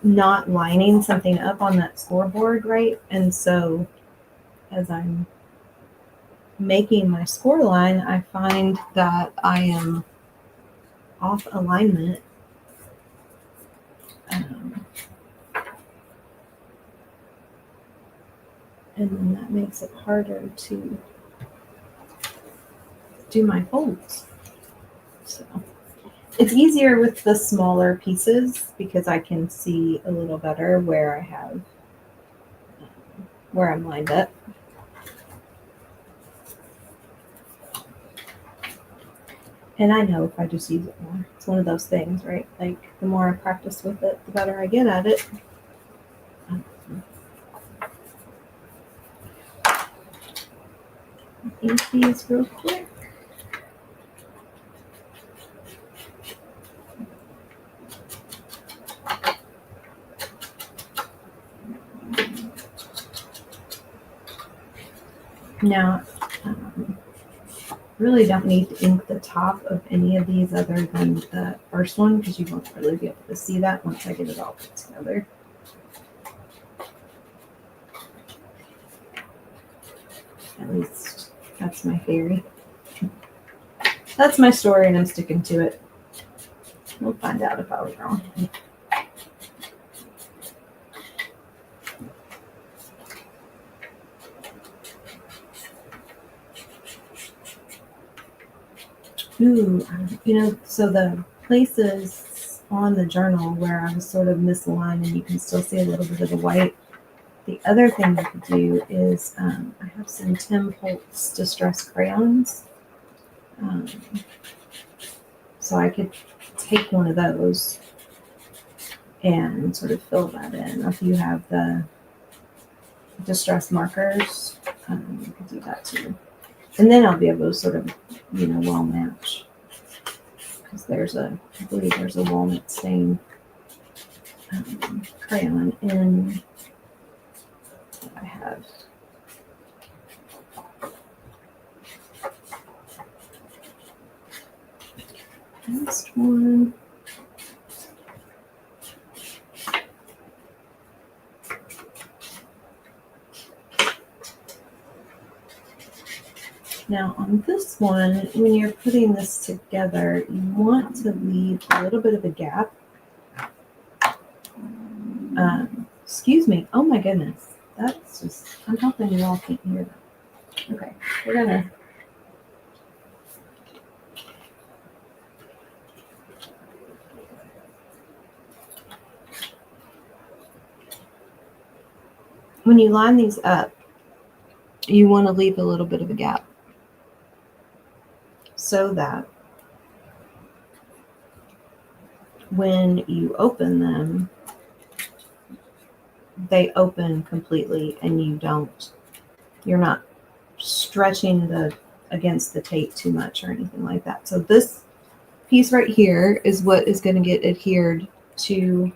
not lining something up on that scoreboard right, and so as I'm making my score line, I find that I am off alignment. And then that makes it harder to do my folds. So it's easier with the smaller pieces because I can see a little better where I have, where I'm lined up. And I know if I just use it more, it's one of those things, right? Like the more I practice with it, the better I get at it. Ink these real quick. Now, really don't need to ink the top of any of these other than the first one, because you won't really be able to see that once I get it all put together. At least that's my theory. That's my story, and I'm sticking to it. We'll find out if I was wrong. Ooh, so the places on the journal where I was sort of misaligned and you can still see a little bit of the white. The other thing I could do is I have some Tim Holtz Distress crayons. So I could take one of those and sort of fill that in. If you have the distress markers, you could do that too. And then I'll be able to sort of, well match. Because I believe there's a walnut stain crayon in that I have. Next one. Now on this one, when you're putting this together, you want to leave a little bit of a gap. Excuse me. Oh my goodness. That's just, I'm hoping you all can't hear that. Okay, we're gonna. When you line these up, you want to leave a little bit of a gap so that when you open them, they open completely and you're not stretching against the tape too much or anything like that. So this piece right here is what is going to get adhered to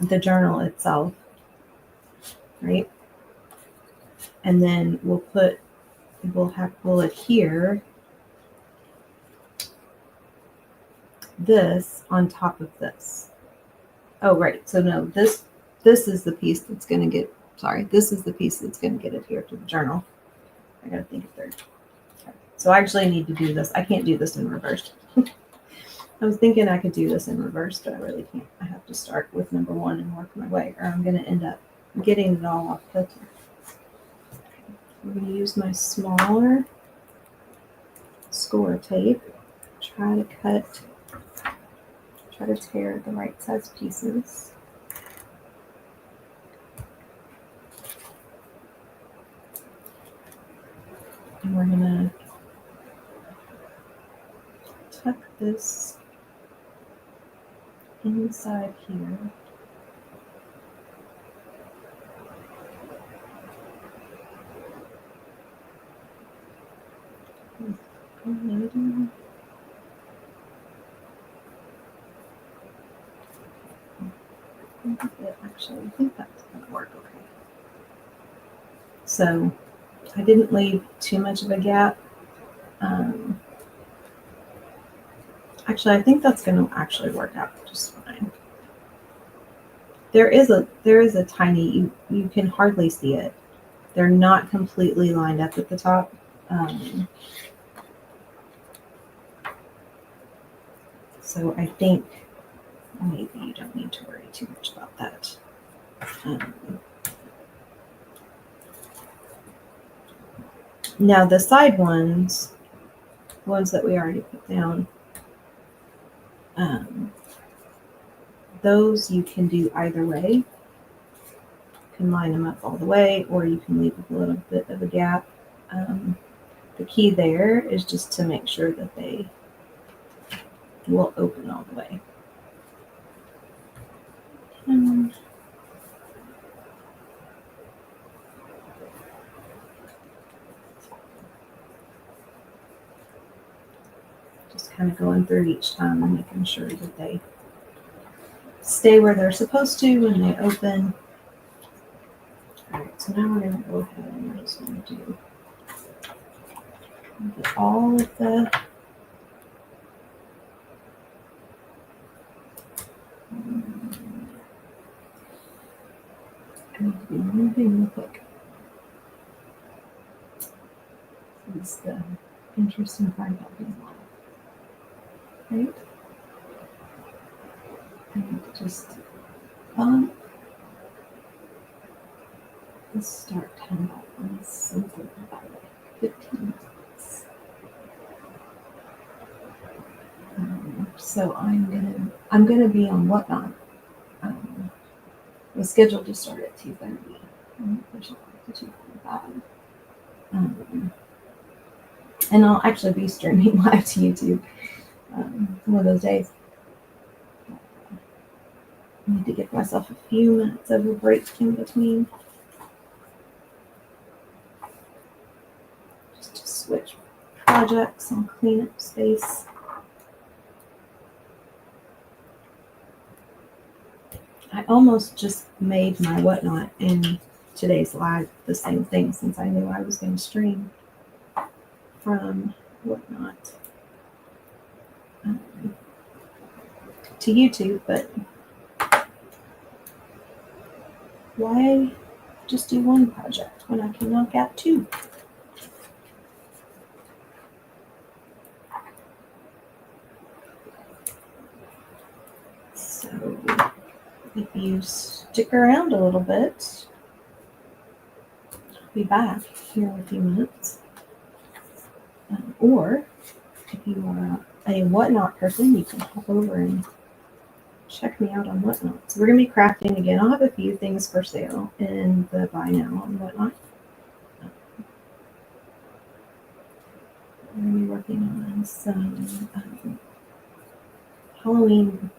the journal itself, right? And then we'll adhere this on top of this. Oh, right. So no, this is the piece that's going to get, this is the piece that's going to get adhered to the journal. I got to think of third. Okay. So I actually need to do this. I can't do this in reverse. I was thinking I could do this in reverse, but I really can't. I have to start with number one and work my way, or I'm going to end up getting it all off kilter. I'm going to use my smaller score tape, try to tear the right size pieces. And we're going to tuck this inside here. Actually, I think that's going to work okay. So I didn't leave too much of a gap. Actually, I think that's going to actually work out just fine. There is a tiny, you can hardly see it. They're not completely lined up at the top. So I think maybe you don't need to worry too much about that. Now the side ones that we already put down, those you can do either way. You can line them up all the way, or you can leave a little bit of a gap. The key there is just to make sure that they will open all the way. Just kind of going through each time and making sure that they stay where they're supposed to when they open. All right, so now we're going to go ahead and we're just going to get all of the one thing real quick. This is the interesting part about being live, right? And just bump the start time up on something about like 15 minutes. So I'm gonna be on Whatnot. Was scheduled to start at 2:30. I'm pushing to 2:45. And I'll actually be streaming live to YouTube one of those days. I need to give myself a few minutes of a break in between. Just to switch projects and clean up space. I almost just made my Whatnot in today's live the same thing, since I knew I was going to stream from Whatnot to YouTube, but why just do one project when I can knock out two? So if you stick around a little bit, I'll be back here in a few minutes. Or if you are a Whatnot person, you can hop over and check me out on Whatnot. So we're going to be crafting again. I'll have a few things for sale in the buy now on Whatnot. We're going to be working on some Halloween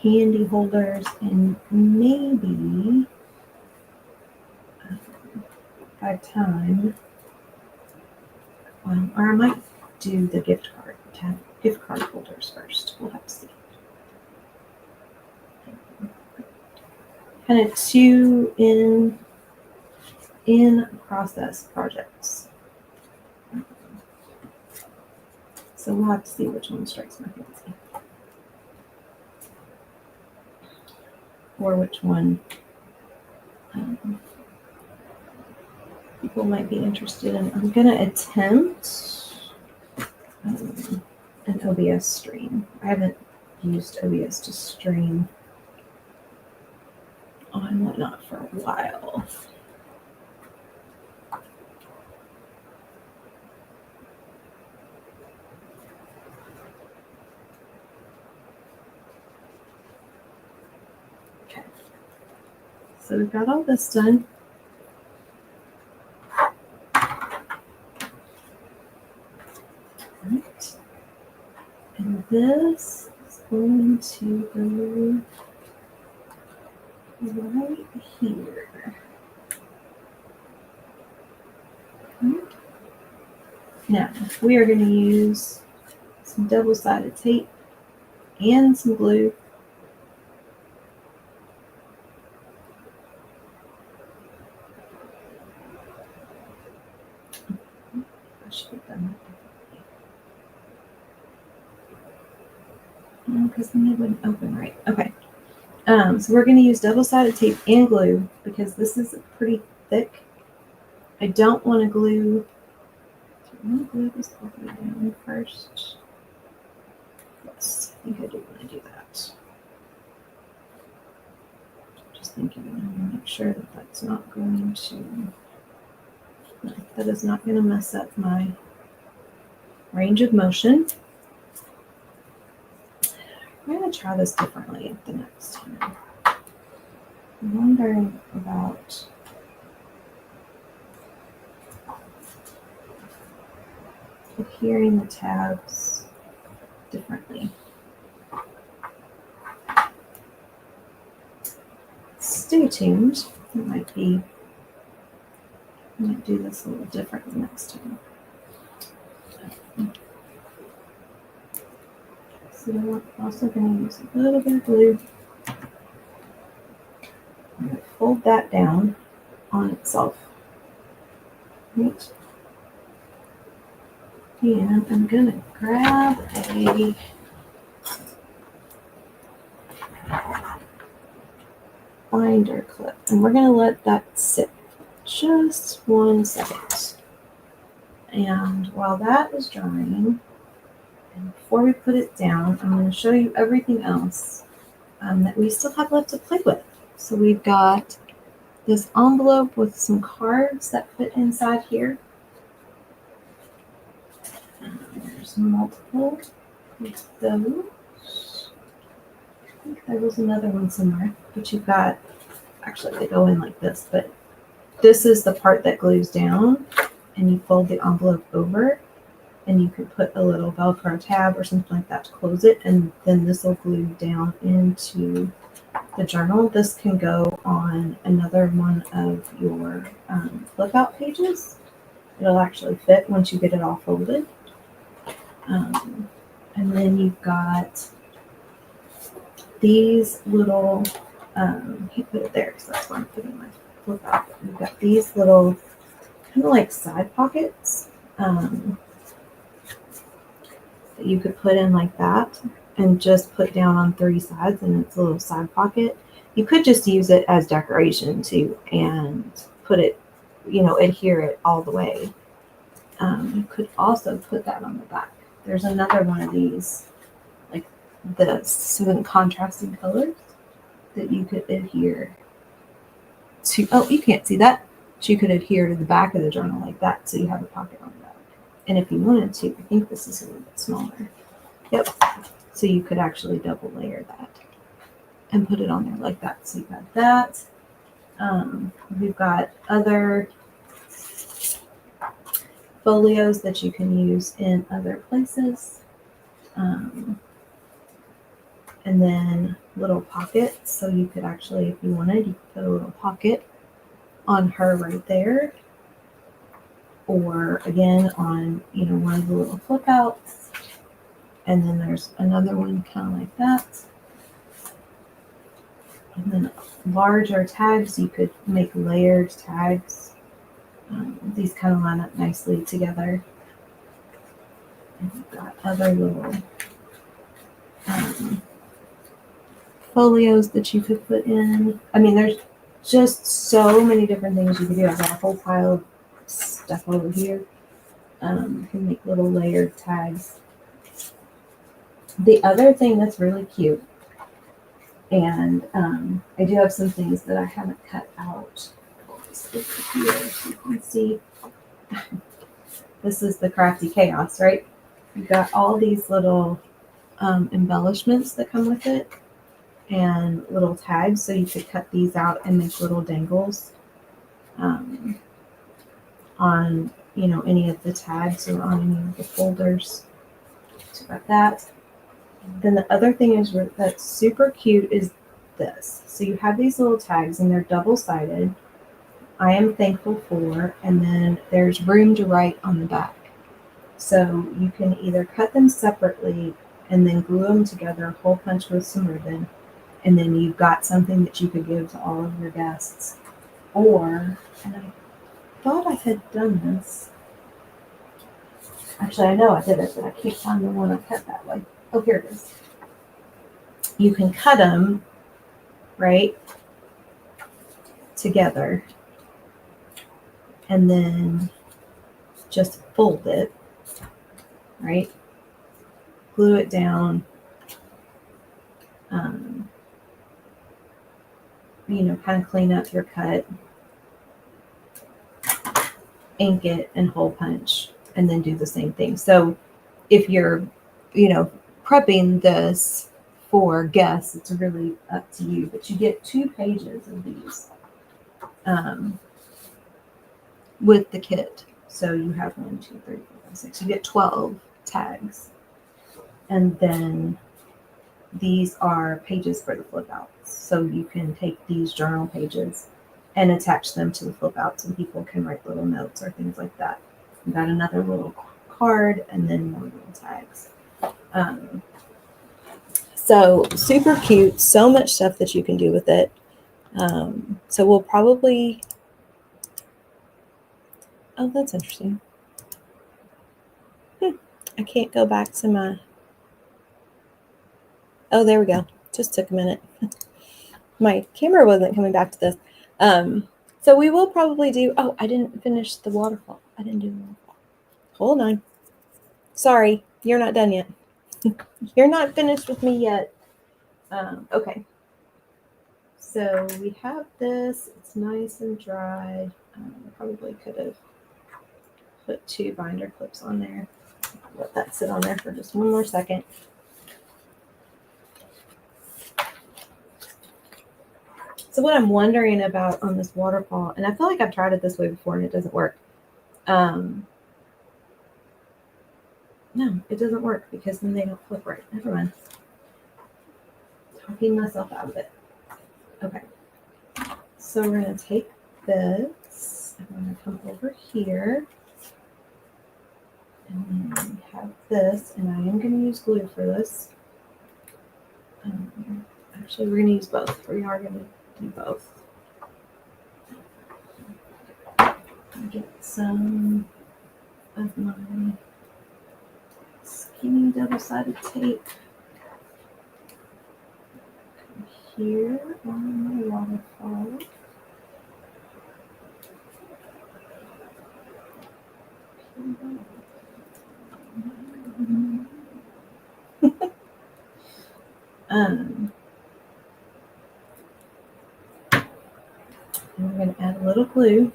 candy holders and maybe by time, or I might do the gift card holders first. We'll have to see. Kind of two in process projects. So we'll have to see which one strikes my fancy. Or which one people might be interested in. I'm going to attempt an OBS stream. I haven't used OBS to stream on Whatnot for a while. Okay. So we've got all this done. Right. And this is going to go right here. Okay. Now, we are going to use some double-sided tape and some glue. I should have done that because then it wouldn't open right. Okay. So we're going to use double-sided tape and glue because this is pretty thick. I don't want to glue. Do I want to glue this all the way down first? Yes, I think I do want to do that. Just thinking, I want to make sure that that's not going to, that is not going to mess up my range of motion. I'm going to try this differently the next time. I'm wondering about adhering the tabs differently. Stay tuned. I might do this a little different the next time. So I'm also going to use a little bit of glue. I'm going to fold that down on itself. Right. And I'm going to grab a binder clip, and we're going to let that sit just 1 second. And while that is drying, and before we put it down, I'm going to show you everything else that we still have left to play with. So we've got this envelope with some cards that fit inside here. There's multiple of those. I think there was another one somewhere, but you've got, actually they go in like this, but this is the part that glues down, and you fold the envelope over, and you could put a little Velcro tab or something like that to close it, and then this will glue down into the journal. This can go on another one of your flip out pages. It'll actually fit once you get it all folded. And then you've got these little, I can't put it there because that's where I'm putting my flip out. You've got these little kind of like side pockets that you could put in like that and just put down on 3 sides, and it's a little side pocket. You could just use it as decoration too and put it, adhere it all the way. You could also put that on the back. There's another one of these, like the 7 contrasting colors that you could adhere to. Oh, you can't see that. So you could adhere to the back of the journal like that, so you have a pocket on the back. And if you wanted to, I think this is a little bit smaller. Yep. So you could actually double layer that and put it on there like that. So you got that. We've got other folios that you can use in other places. And then little pockets. So you could actually, if you wanted, you could put a little pocket on her right there. Or again, on, one of the little flip outs. And then there's another one kind of like that. And then larger tags, you could make layered tags. These kind of line up nicely together. And you've got other little folios that you could put in. I mean, there's just so many different things you could do. I've got a whole pile of stuff over here. You can make little layered tags. The other thing that's really cute, and I do have some things that I haven't cut out. Here so you can see. This is the crafty chaos, right? You've got all these little embellishments that come with it and little tags, so you could cut these out and make little dangles on any of the tags or on any of the folders. So got that. Then the other thing is that's super cute is this. So you have these little tags and they're double-sided. I am thankful for, and then there's room to write on the back. So you can either cut them separately and then glue them together, hole punch with some ribbon, and then you've got something that you could give to all of your guests. Or, and I thought I had done this. Actually, I know I did it, but I can't find the one I cut that way. Oh, here it is. You can cut them, right, together, and then just fold it, right? Glue it down, kind of clean up your cut, ink it, and hole punch, and then do the same thing. So if you're, prepping this for guests, it's really up to you, but you get 2 pages of these with the kit. So you have 1, 2, 3, 4, 5, 6. You get 12 tags. And then these are pages for the flip outs. So you can take these journal pages and attach them to the flip outs, and people can write little notes or things like that. You got another little card and then more little tags. So super cute, so much stuff that you can do with it. So we'll probably, oh, that's interesting. I can't go back to my, oh, there we go. Just took a minute. My camera wasn't coming back to this. So we will probably do, oh, I didn't finish the waterfall. I didn't do the waterfall. Hold on. Sorry, you're not done yet. You're not finished with me yet. Okay. So we have this. It's nice and dried. Probably could have put 2 binder clips on there. Let that sit on there for just one more second. So what I'm wondering about on this waterfall, and I feel like I've tried it this way before and it doesn't work. No, it doesn't work because then they don't flip right. Never mind. Talking myself out of it. Okay. So we're going to take this. I'm going to come over here. And then we have this. And I am going to use glue for this. Actually, we're going to use both. We are going to do both. Get some of my skinny double-sided tape here on my waterfall. And we're going to add a little glue.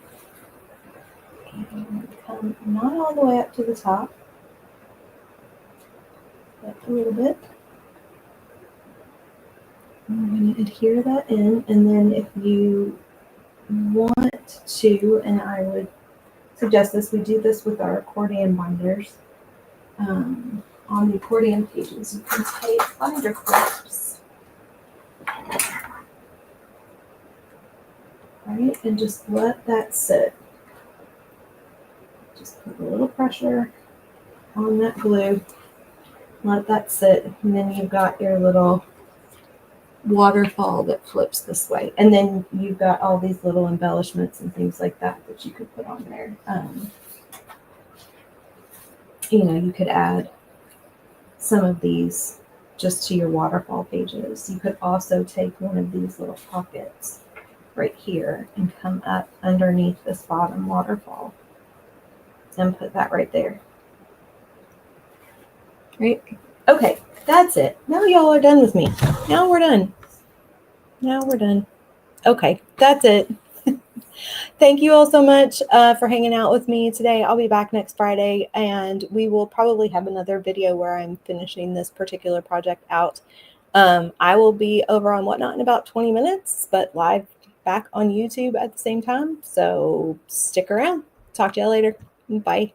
And come not all the way up to the top, but a little bit. And we're going to adhere that in, and then if you want to, and I would suggest this, we do this with our accordion binders. On the accordion pages, you can take binder clips, right, and just let that sit. Just put a little pressure on that glue, let that sit, and then you've got your little waterfall that flips this way. And then you've got all these little embellishments and things like that that you could put on there. You could add some of these just to your waterfall pages. You could also take one of these little pockets right here and come up underneath this bottom waterfall and put that right there. Right? Okay, that's it. Now y'all are done with me. Now we're done. Okay, that's it. Thank you all so much for hanging out with me today. I'll be back next Friday, and we will probably have another video where I'm finishing this particular project out. I will be over on Whatnot in about 20 minutes, but live back on YouTube at the same time. So stick around. Talk to y'all later. Bye.